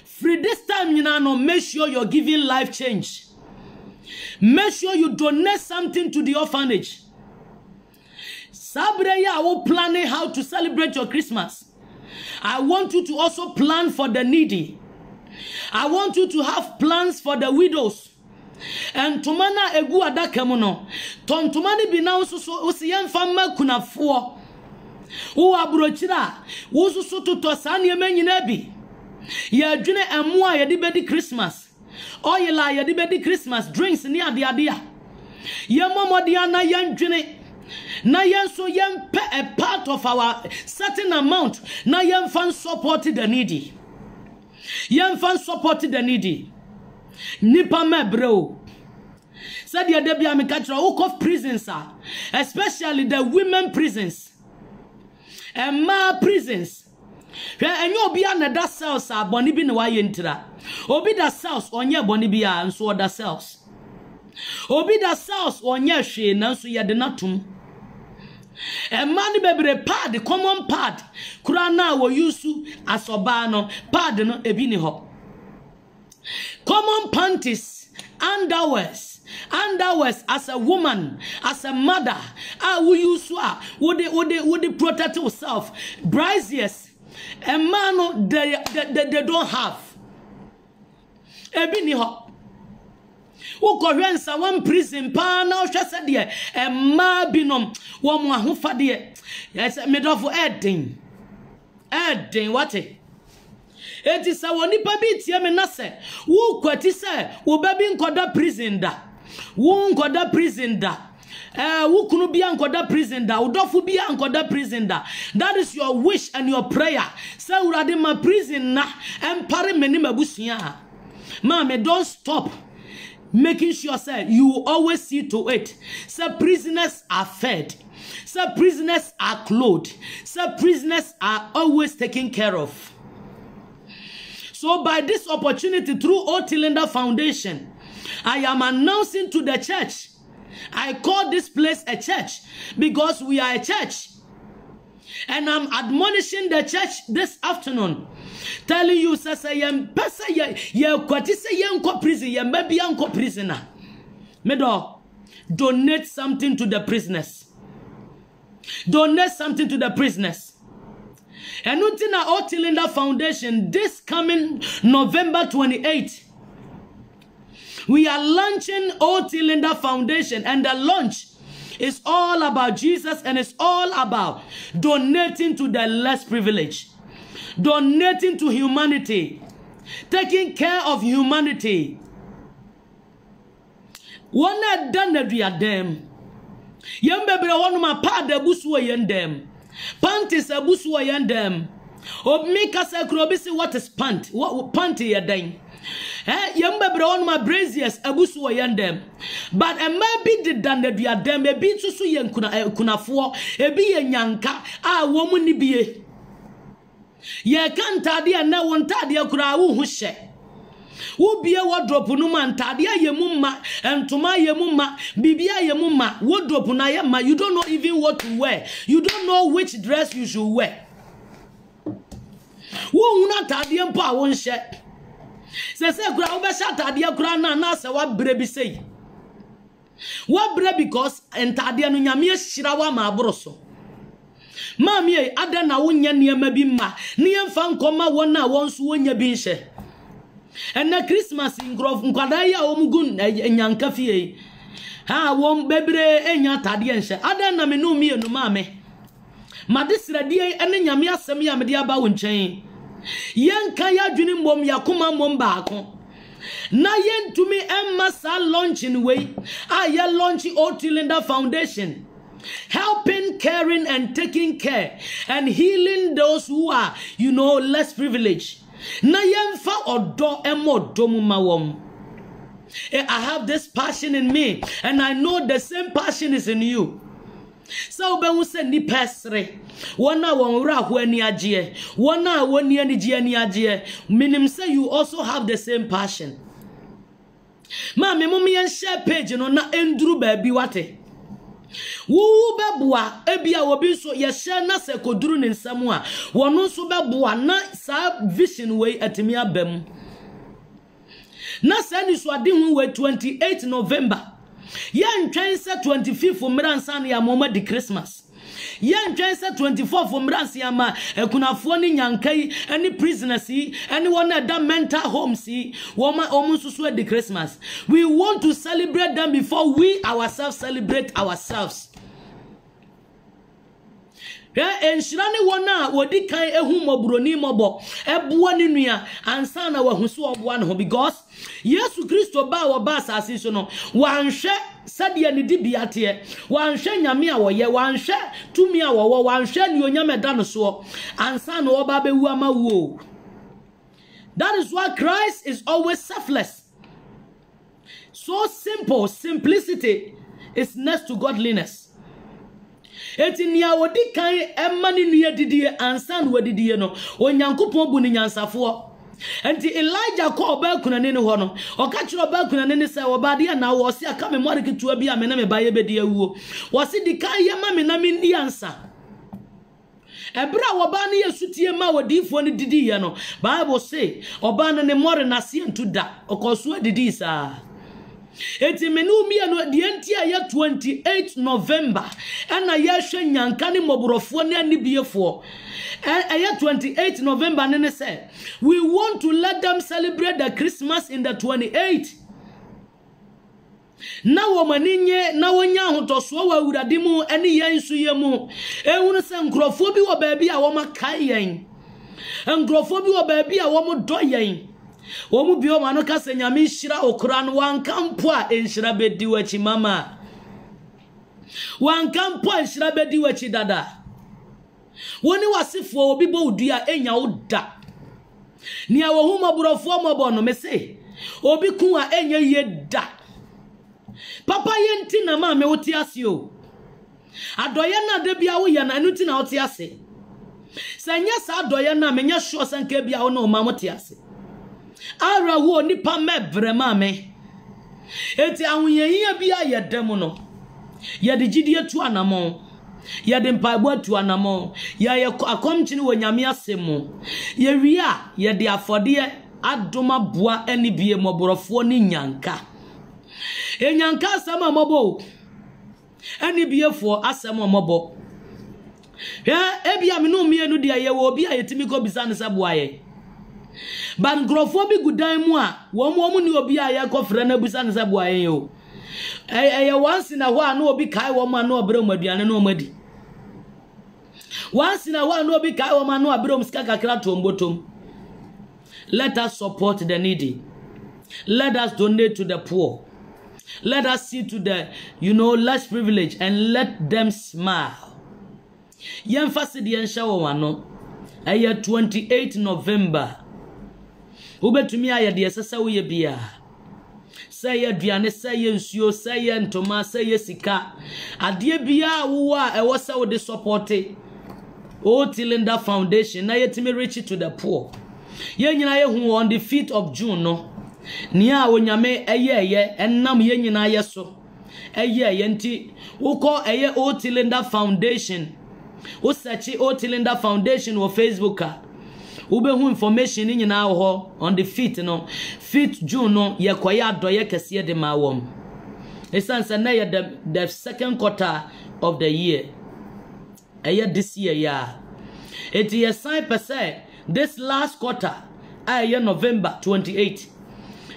A: Free this time nyina no make sure you're giving life change. Make sure you donate something to the orphanage. Sabreya, I will planning how to celebrate your Christmas. I want you to also plan for the needy. I want you to have plans for the widows. And tumana egu adakamono. Tontumani binausu so usiyan fama kuna fuo. Uwa brochira. Usu so tutosani yemenyi nebi. Ya june emwa yedibedi Christmas. Oil ya di Christmas drinks ni adia. Ye momodia na yenjene. Na yen so yen pay a part of our certain amount. Na yen fan support the needy. Yen fan support the needy. Nipa me bro. Said ya debi amikatra of prisons are, especially the women prisons. And ma prisons. And you be under that cells are boni bi na wa yentra. Obi da cells onye boni bi a nso other cells. Obi da cells onye hwe na nso ye de natum. E man bebre pad common pad kura na wo yusu asoba no pad no ebi ni ho. Common panties, underwears as a woman, as a mother, we use would protect yourself. Braziers. A man they don't have. Ebini ho. Ukohwensa one prison pa na ohwese de e ma binom wo mo ahofa de yes medofo edin what eti sa woni pa bi tie me na se wo kwati se wo ba bi nkoda prison da wo nkoda prison da wukunu bia nkoda prison da udofo bia nkoda prison da. That is your wish and your prayer. Say urade ma prison na empare meni mabusua. Mama, don't stop. making sure say you always see to it. Some prisoners are fed. Some prisoners are clothed. Some prisoners are always taken care of. So by this opportunity through Old Cylinder Foundation, I am announcing to the church. I call this place a church because we are a church. And I'm admonishing the church this afternoon, telling you, say, prisoner. Donate something to the prisoners. Donate something to the prisoners. And until our Old Cylinder Foundation, this coming November 28th, we are launching Old Cylinder Foundation, and the launch is all about Jesus, and it's all about donating to the less privileged, donating to humanity, taking care of humanity. One had done the them. Young baby, one my part the buswa yendem. Panties a buswa yendem. Or make us a crobisi what is pant? What panty a dang? Young baby, one my braziers a buswa yendem. But a man be the done that we are them, a bit to see and kuna for a be a yanka, a woman be. Ye can't tadia no one tadia kura who she. Wo bia wardrobe no man tadia ye mumma and toma ye mumma bibia ye mumma wardrobe na ye ma, you don't know even what to wear, you don't know which dress you should wear. Wo una tadia mpa won she se kura wo be sha tadia kura na se wa bre bi sei wa bre because entadia no nyame hira wa ma abroso mami e ada na wo nya niema bi ma ne yemfa nkoma wona won so wonya bi hye. And na Christmas in Grove nkwada ya omugun enyanka fie ha won bebre enya tade enhye ada na me no mi enu ma me madesradie ene nyame asem ya me de aba wo nchen yenka ya dwene mbom yakoma mbom baako na yentumi emma sa launching way ya launch Old Cylinder Foundation, helping, caring and taking care and healing those who are, less privileged. Na yemfa odo emodo mumawom. I have this passion in me, and I know the same passion is in you. So be wuse ni pesre wana wonra ho ani agye wana woni ani gye ani agye minim say you also have the same passion. Ma me mum yen share page no na enduru ba bi wate wo beboa ebia obi so ye share na se koduru ne nsam a wono so beboa na sa vision we atimi abam na sa ni so ade hu we 28 November. Yan twen se 25th for mransan ya moma di Christmas. Yan twen se 24th for mransan ya ma ekunafo ni nyankai any prisoners yi anyone that mental homes yi woma omususu di Christmas. We want to celebrate them before we ourselves celebrate ourselves. Enshirani wona wodi kan ehu mobroni mobo eboa ni nua ansa na wahusu oboa no because Yesu Kristo ba wo ba asase so no wanhwe sade ne dibiate wanhwe nyame a woye wanhwe tumi a wowo wanhwe ni onyame da no so ansa na oba bewu amawo. That is why Christ is always selfless. So simple, simplicity is next to godliness. Etinia wodi kan emani nuye didie ansan wadidie no onyankopon bu ni nyansafo enti Elijah ko oba kunane ne ho no oka kire oba kunane ne se oba de na wo se aka me mori ketua bi amena me baye bedi awuo wo se di kan ye ma me na me ndi ansa ebra oba ne yesutie ma wadifo ne didie no Bible say oba ne mori na se entu da okoso adidi sa. Eti menu mi anu di enti aya 28 November ena ya hwe nyanka ne moborofo ne anibiefo aya 28 November ne say we want to let them celebrate the Christmas in the 28th. Na wo maninye na wonya hotoso wa awurade mu ene yensu yemu ehunu se nkrofo bi wo baabi a wo makai yen nkrofo bi wo baabi a wo mo do yen Womu bio mano kase nyame hira okura no wankampo a enhira bedi wachi mama wankampo a enhira bedi wachi dada woni wasifo obi bo udua enya oda ni a wo huma burofo mobo no mese obi ku a enya ye da papa yenti na ma me wote ase o adoye na de bia wo ye na anu ti na wote ase sanya sa adoye na me nya sure sanka bia wo na o ma wote ase ara wo nipa mebre ma me eti ahunyeyin bia ye dem no ye de gidie tu anamo ye de mpaibo atu anamo ye akomchini wo nyame asemu ye wia ye de afode adoma boa ani bie moborofo ni nyanka enyanka asama mobo ani biefo asama mobo ebia me no mienu de ye wo bia yetimi ko bisa ne sabo aye ban grofo bi gudan mu a wo mo ni obi aye ko frɛ na bisa ne sabo aye o once na ho na obi kai wo ma na obre mu aduane na omadi once na ho na obi kai wo ma na obre mu sika kakra tombotom. Let us support the needy. Let us donate to the poor. Let us see to the, less privileged and let them smile. Yen fasidi yen shawo wano. Aya 28 November. Ubetumi aya de sesa wo ye bia. Say aduane, say nsuo, say ntoma, say sika. Ade bia wo a ewo se wo de support O Tilinda Foundation na yetimi reach to the poor. Ye nyina ye hu on the 5th of June no. Nia onyame eye enam ye nyina ye so. Eye nti uko eye O Tilinda Foundation. O search O Tilinda Foundation or Facebook a. Ube hu information nyina ho on the 5th no. 5th June no ye kwaya adoye kese de ma wom. Esanse na ye the second quarter of the year. Eye this year ya. It is 9%. This last quarter, November 28.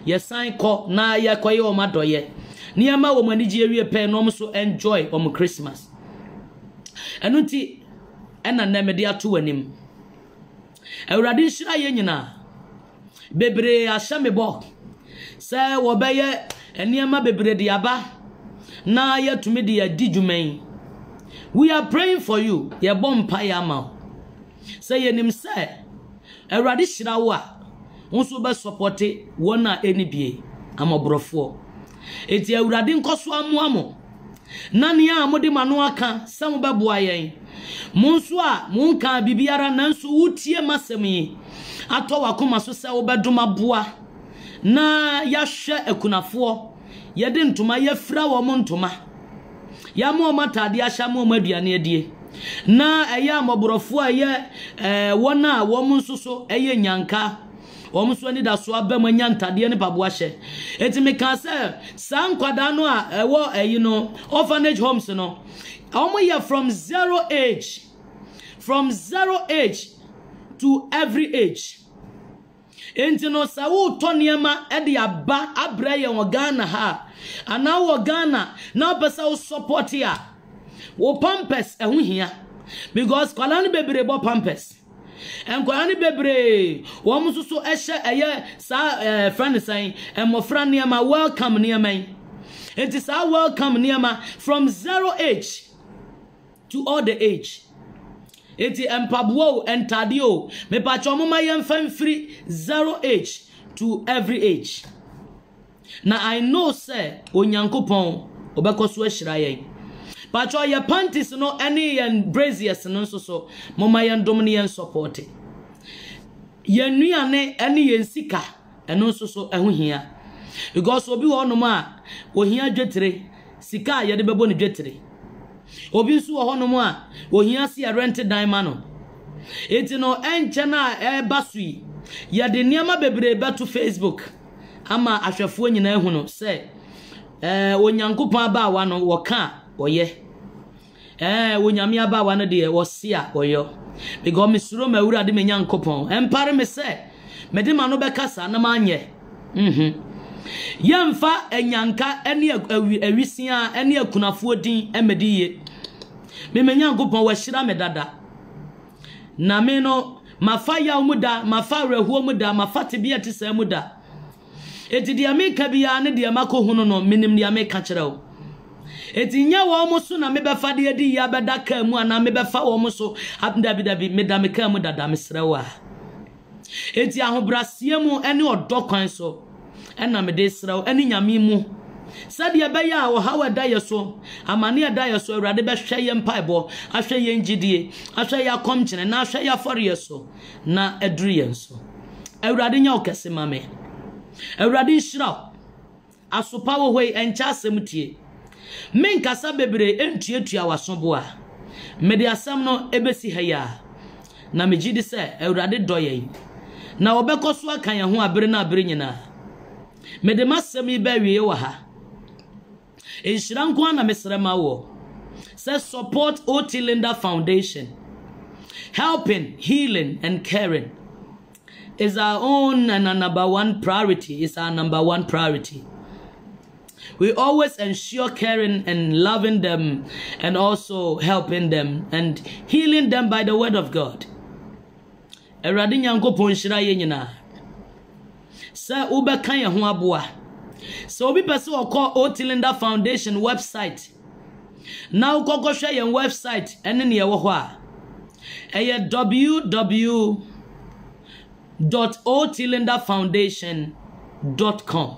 A: Yes, sign call na ya kwaye o madoye. Niyama wo maniji ewie pe no so enjoy o Christmas. Enunti ena nemede ato anim. Awurade nhira ye nyina. Bebre ahyamebo. Se wo beye eniyama bebre de aba na ya tumi de adidwuman. We are praying for you. Ye bompa ya ma. Say yenim say Awurade hyira wo a wonso be support wona enibie amabrofo eti Awurade nkoso amoamo nane a mode mano aka sam beboa yen monso a monka bibiara nanso wutie masem yi ato wakoma so se wo bedoma boa na yahwe akunafo yede ntoma yafira wo montoma ya mo matade ahya mo maduane adie na eya moborofo aye wona wo munsuso eye nyanka wo munso ni da so aba manya ntade ne baboa hye eti me kan se san kwada no a ewo orphanage homes no omo from zero age to every age enti no sa wo to niema e de aba abraye wo Ghana ha ana wo Ghana na pesa wo support ya wo pampers ehun hia because kwalani bebre bo pampers en kwalani bebre wo mususu ehye eye sa friend say emofra niema welcome niema it is our welcome niema from 0 age to all the age eti empabwo entadio me pacho moma yemfam free 0 age to every age na I know say onyankopon obekoso ahira yen pacho ye panties no any yen braziers no so moma yen domne yen support yen nuane any yen sika eno so eho hia because obi wo no ma ohia dwetre sika ye de bebo ne dwetre obi nso wo no ma ohia se rent dan ma no eti no enche na basui ye de niama bebre beto Facebook ama ahwefo nyina ehu no se onyankopon aba wa no wo ka oye onyame aba wa no de wo se a oyo because misuro mawura de menyankopon empare me se me de ma no be kasa na manye yemfa enyanka ene awisia ene akunafo din emediye me menyankopon wa hira me dada na me no mafa ya muda mafa rehuo muda mafa tebia te sa muda eti dia meka bia ne dia makohunu no minim dia meka kyerɛw eti nya wo mo so na me befa de adi ya beda ka mu ana me befa wo mo so dabi me da meka mu dada mesrewa eti ahobrasie mu ene odokwan so ena me de srew ene nyame mu Said ye be ya or how a die so, a mania die so, rather be shay and piebo, I say ye GD, I say ya comchin, and I say ya for ye so, na Adrian so. A radin yokes, mammy. A radin shrub. A so power way and chasemutie. Men kasa bebre entie tua wasoboa. Media samno ebesi haya. Na megidi se Awurade doye. Na obekoso akan ye ho abere na abere nyina. Mede masem iba wie wa ha. Enhyiranko na mesrema wo. Say support O.T. Linda Foundation. Helping, healing and caring is our own and our number one priority. It's our number one priority. We always ensure caring and loving them and also helping them and healing them by the word of God. Awurade Nyankopɔn hyira ye nyina. Sɛ wobɛka ye ho aboa. Sɛ obi pɛ sɛ ɔkɔ O.T. Linda Foundation website. Now kokoshe ye website ene ne ye wo ho a. Eye www.otlindafoundation.com.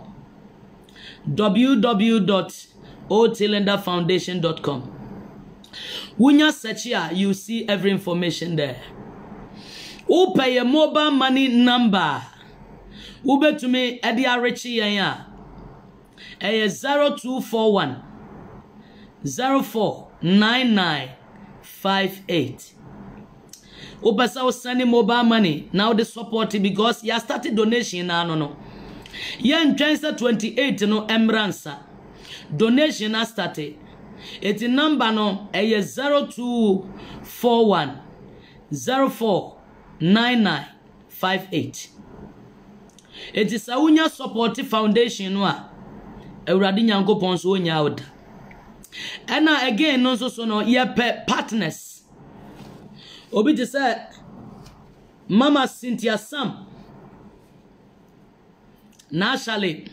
A: www.otlindafoundation.com. Wunya search here, you see every information there. Who pay a mobile money number? Ube to me Edia Richie ya. 0241 049958. Upasa was sending mobile money now the support because you started donation now no. Yen transfer 28 no emransa. Donation has started. It's number no 0241 049958. It is a unya support foundation no a Awurade Nyankopɔn so onya oda. And now again no so no ye partners. Obi te say Mama Cynthia Sam. Naturally,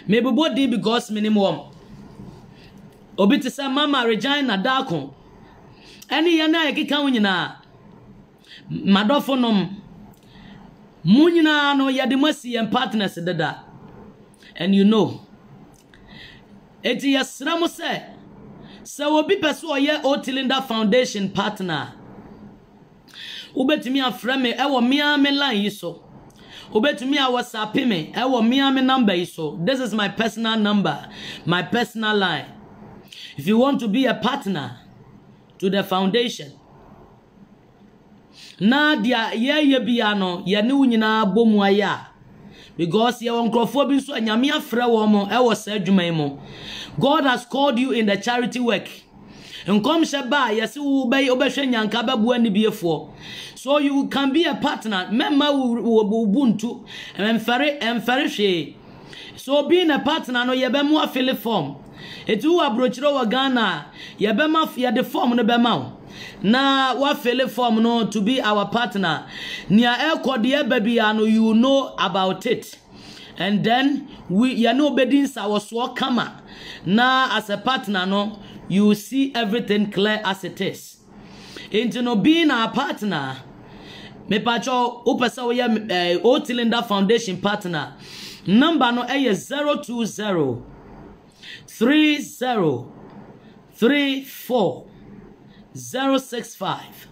A: maybe body because minimum. Obi te say Mama Regina Darko. Any yana ekika wunyina. Madofonom. Munyina no yadimasi and partners dada. And you know. Eti yasramu se obi peso ye O.T. Linda Foundation partner. Ubetumi afrɛ me ɛwɔ Miami line yi so. Ubetumi a WhatsApp me ɛwɔ Miami number yi so. This is my personal number, my personal line. If you want to be a partner to the foundation, na dia ye bia no ye ne wunyina bomu aya. Because ye won krofo bi so anyame afrɛ wo mo ɛwɔ sa adwuma mo. God has called you in the charity work. Nkom sheba yesi wo be obehwe nyanka babu ani biefo. So you can be a partner. Memma ubuntu emfare hwe. So being a partner no ye be mo afile form. Etu abrochiro wa Ghana ye be ma ye the form no be ma. Na wa file form no to be our partner. Nia ekode ye baby ano you know about it. And then we you know bedins our so kama. Na as a partner no you see everything clear as it is. Into no being our partner. Me pacho upesa we O.T. Linda Foundation partner. Number no 020 30 34 065.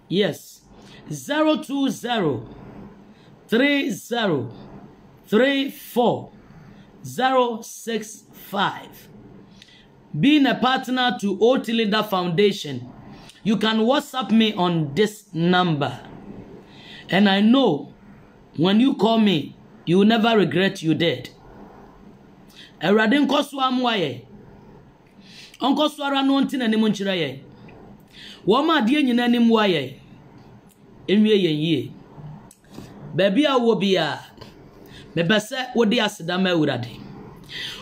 A: Yes. 020 30 34 065. Being a partner to O.T. Linda Foundation, you can WhatsApp me on this number. And I know when you call me, you will never regret you did. Awurade nkoso amwaye. Onkoso ara no ntina ne munchira ye. Wo ma de nyina ne mwaye. Enwie ye. Baby a wo bia. Mebese wo de aseda ma Awurade.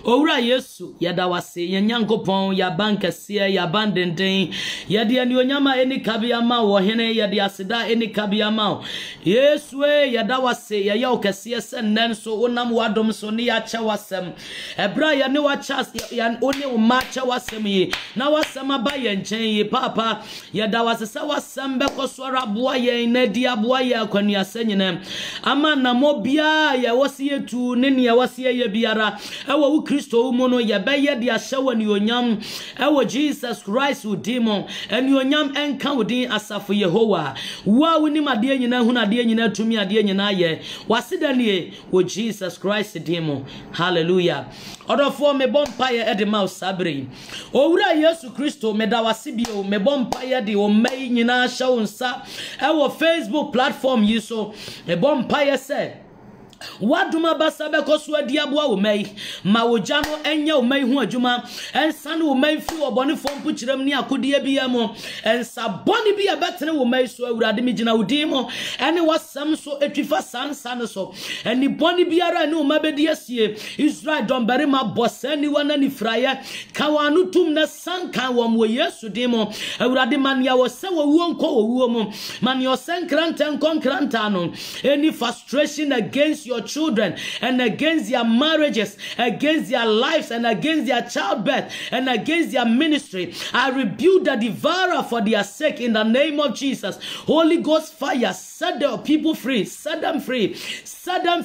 A: owura Yesu yada wase yenyankopon ya bankasie ya bandenden yade ani onyama eni kabia ma wo hene yade aseda eni kabia ma Yesu yada wase ya okasie senen so onam wadom so ne ya cha wasem ebra ya ne wa cha ya oni o ma cha wasem yi na wasem aba ye nchen yi papa yada wase sa wasem be kosora boa ye na di aboa ye akwani asanyina ama na mobia ya wase tu ne ne ya wase ye biara ewo wu Kristo mu no ye be ye de ahyewa ni onyam ewo Jesus Christ wo demon eni onyam enka wodin asafo Yehowa wa woni made nyina hu na de nyina tumi ade nyina ye waseda nie wo Jesus Christ demon hallelujah odofo me bompa ye de mouse sabre owura Yesu Kristo me da wasibio me bompa ye de o mai nyina hyew nsa ewo Facebook platform yi so me bompa ye se waduma basabe koso adiabo wo mai ma woja no enye wo mai hu adwuma ensa no wo mai fi wo bone fompu kiram ni akode bia mo ensa bone bia betene wo mai so awurade mi gina wodin mo ene wasam so etwifa sansan so eni bone biara ne wo mabedi asie Israel dombere ma bosani wana ni fraye kawanu tum na sankan wo Yesu din mo awurade man ya wo se wo wonko wo mo man yo senkranta konkranta no any frustration against your children and against their marriages, against their lives and against their childbirth and against their ministry, I rebuke the devourer for their sake in the name of Jesus. Holy Ghost fire, set the people free, set them free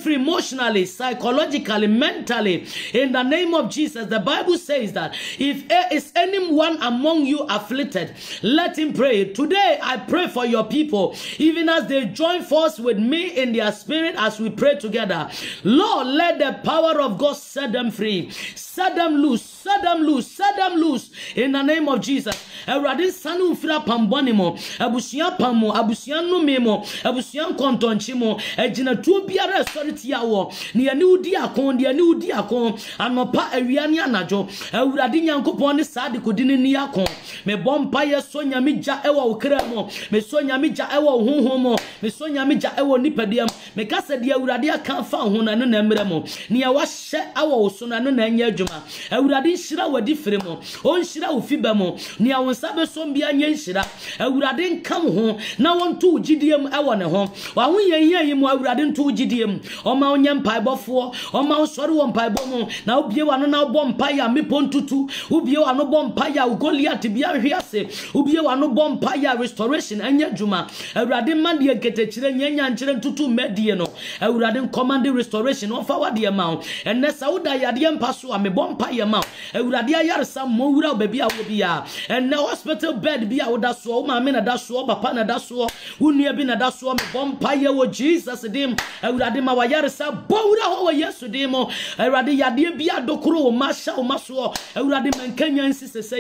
A: emotionally, psychologically, mentally, in the name of Jesus. The Bible says that if is anyone among you afflicted, let him pray. Today I pray for your people, even as they join force with me in their spirit as we pray together. Lord, let the power of God set them free, set them loose, set them loose, set them loose in the name of Jesus. Erade sanu mfira pambonimo, abusian pamo, abusian no memo, abusian kontonchimo, ejina tu biara authority yawo, ni ani udi akon, anopa ewiani anajo, erade nyankopon ni sadi kodini ni akon, me bompa ye so nyamija ewa ukremo, me so nyamija ewa uhunhomo, me so nyamija ewa nipediam, me kase di erade aka fa ho na no na mremo, ni ya wahye awa oso na no na anya adwuma, erade nhira wadi fremo, on nhira ofiba mo, ni ya sabe sombia nyenhira awurade nkam ho na wonto ugidiem ewo ne ho wa ho yenye mu awurade nto ugidiem o ma onye mpaibofo o ma osore wo mpaibo mu na obie wano na obom mpai ya mepontutu obie wano bom mpai ya Goliath bia hwiase obie wano bom mpai ya restoration anya dwuma awurade mande eketechire nyanya nchire ntutu medie no awurade command restoration on fa wade ma ho enne sauda yade mpaso amebom mpai ya ma awurade ayaresa mo wura baby awo bia enne hospital bed bi awoda so ma me na da so papa na da so unua bi na da so me bompa ye wo Jesus dim awurade ma wayaresa bowura ho wo Yesu dim awurade yade bi adokoro wo masha wo maso awurade mankanya nsisese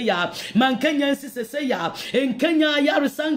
A: ya enkanya yaresa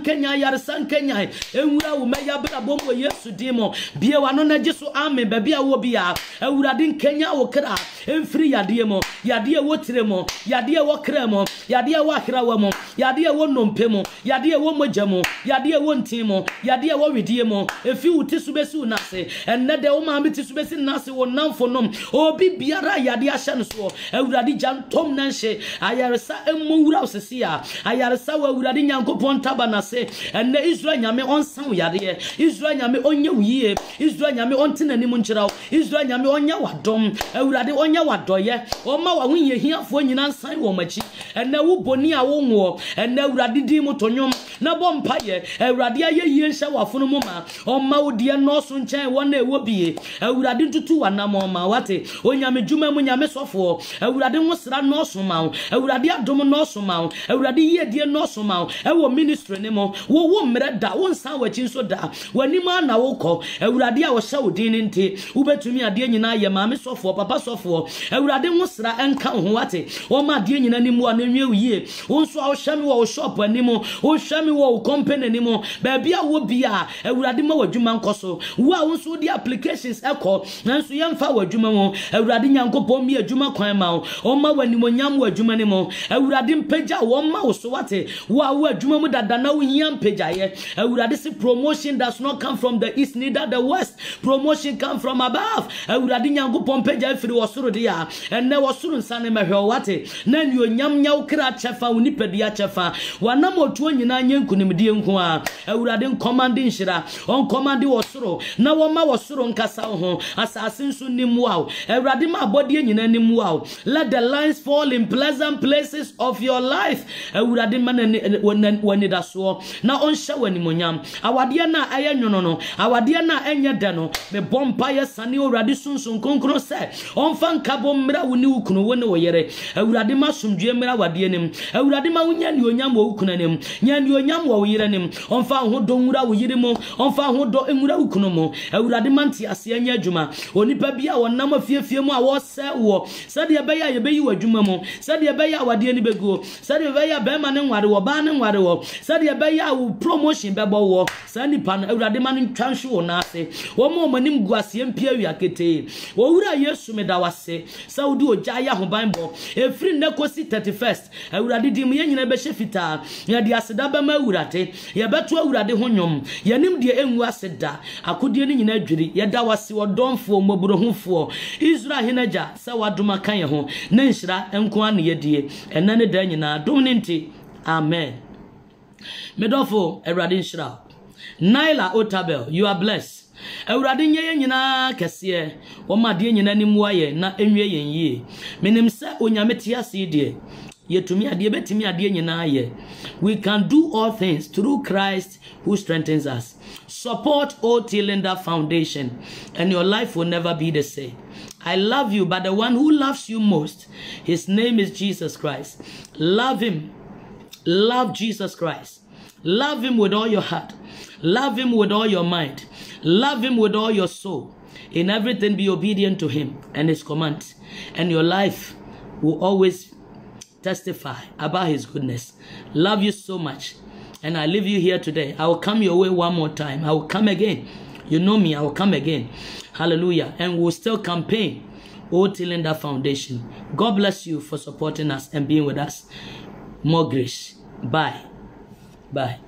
A: nkanya enwura wo meya bra bom wo Yesu dim bie wano na giso ame ba bia wo bia awurade nkanya wo kra emfiri yade mo yade wo tiremo yade wo kremo yade wo akra wo yade wo nompemo yade wo mojamo yade wo ntimo yade wo widiemo efi wuti subesi na se enne de wo ma bi ti subesi na se wo namfo nom obi biara yade ahye no so awurade jantom na nhye ayaresa emmo wura osese a ayaresa wo awurade nyankopon taba na se enne Israel nyame onsan yade Israel nyame onye wiye Israel nyame ontena ni mu nkyiraw Israel nyame onya wadom awurade onya wadoye o ma wa hunye hiafo nyina nsan wo machi enne wo boni a wo nwo enne awurade di mu tonyom na bompa ye awurade ayeye nhya wafono mu ma o ma wo die no so nkyɛn wo na ewo bie awurade ntutu wanam ma wate onyame dwuma mu nyame sofo awurade nwosra no so ma awurade adom no so ma awurade yedie no so ma ewo ministry ne mo wo mmere da wo nsan wachi nso da wani ma na wo kɔ awurade a wo hyɛ wo din nti wo betumi ade nyina ye maame sofo papa sofo awurade nwosra enka ho wate wo ma ade nyina ni mu a na nwie yie wo nso a wo hyɛ me wo shop ani mu wo hyɛ me wo company ni mo baby a wo bia awurade ma wadwuma nkoso wo a wonso di applications ekọ nanso yemfa wadwuma mo awurade nyankopon mi adwuma kwan ma o ma wani mo nyam wadwuma ni mo awurade mpagya wo ma wo so wate wo a wo adwuma mu dada na wo hia mpagya ye awurade se promotion does not come from the east neither the west. Promotion come from above. Awurade nyankopon mpagya afiri wo soro de ya enne wo soro nsane mahwe wate na ni onyam nya wo kra chefa wo nipadia chefa wanam otuo nyina nyenkunimdie nko a awurade commanding shira on commanding wo soro na wo ma wo soro nkasa ho asase nso nim wow awurade ma abodie nyina nim wow let the lines fall in pleasant places of your life awurade ma wani da so na on hye wani monyam awade na aye nwono no awade na enye de no me bompa ye sane awurade sunsun konkro se on fan kabo mra woni wukunu woni wo yere awurade ma somdue mra wade nim awurade ma wonya ni onyam wo wukunu nim nya ni onyam wo yere nim on fa ho do nwura wo yere mo on fa ho do nwura wukunu mo awurade manti ase anya adwuma onipa bia wonam afiefie mu a wo se wo sade be ya ye be yi wadwuma mo sade be ya wade ni beguo sade be ya be ma ne nware wo ba ne nware wo sade be ya wo promotion be bo wo sani pan awurade ma ne twanhwe wo na ase wo mo manim guase mpia wi akete wo wura yesu me da wase saudi oja ya ho banbo efri ne kosi 31st awurade dim ye nyina be hye ya di aseda ba ma awurade ye beto awurade ho nwom yanim de enwu aseda akodie ni nyina adwiri ye da wase wodonfo moburo hofo Israel henaja sa wadoma kan ye ho na nhyira enko an ye die ena ne da nyina dom ne nti amen medofo awurade nhyira Naila Otabel, you are blessed. Awurade nye nyina kese wo ma de nyina ni muaye na enwie yen yie menim se onyame te ase de yetumi ade betimi ade nyina ye. We can do all things through Christ who strengthens us. Support Old Tilenda Foundation and your life will never be the same. I love you, but the one who loves you most, his name is Jesus Christ. Love him. Love Jesus Christ. Love him with all your heart. Love him with all your mind. Love him with all your soul. In everything be obedient to him and his commands. And your life will always testify about his goodness. Love you so much. And I leave you here today. I will come your way one more time. I will come again. You know me. I will come again. Hallelujah. And we'll still campaign Old Tilenda Foundation. God bless you for supporting us and being with us. More grace. Bye. Bye.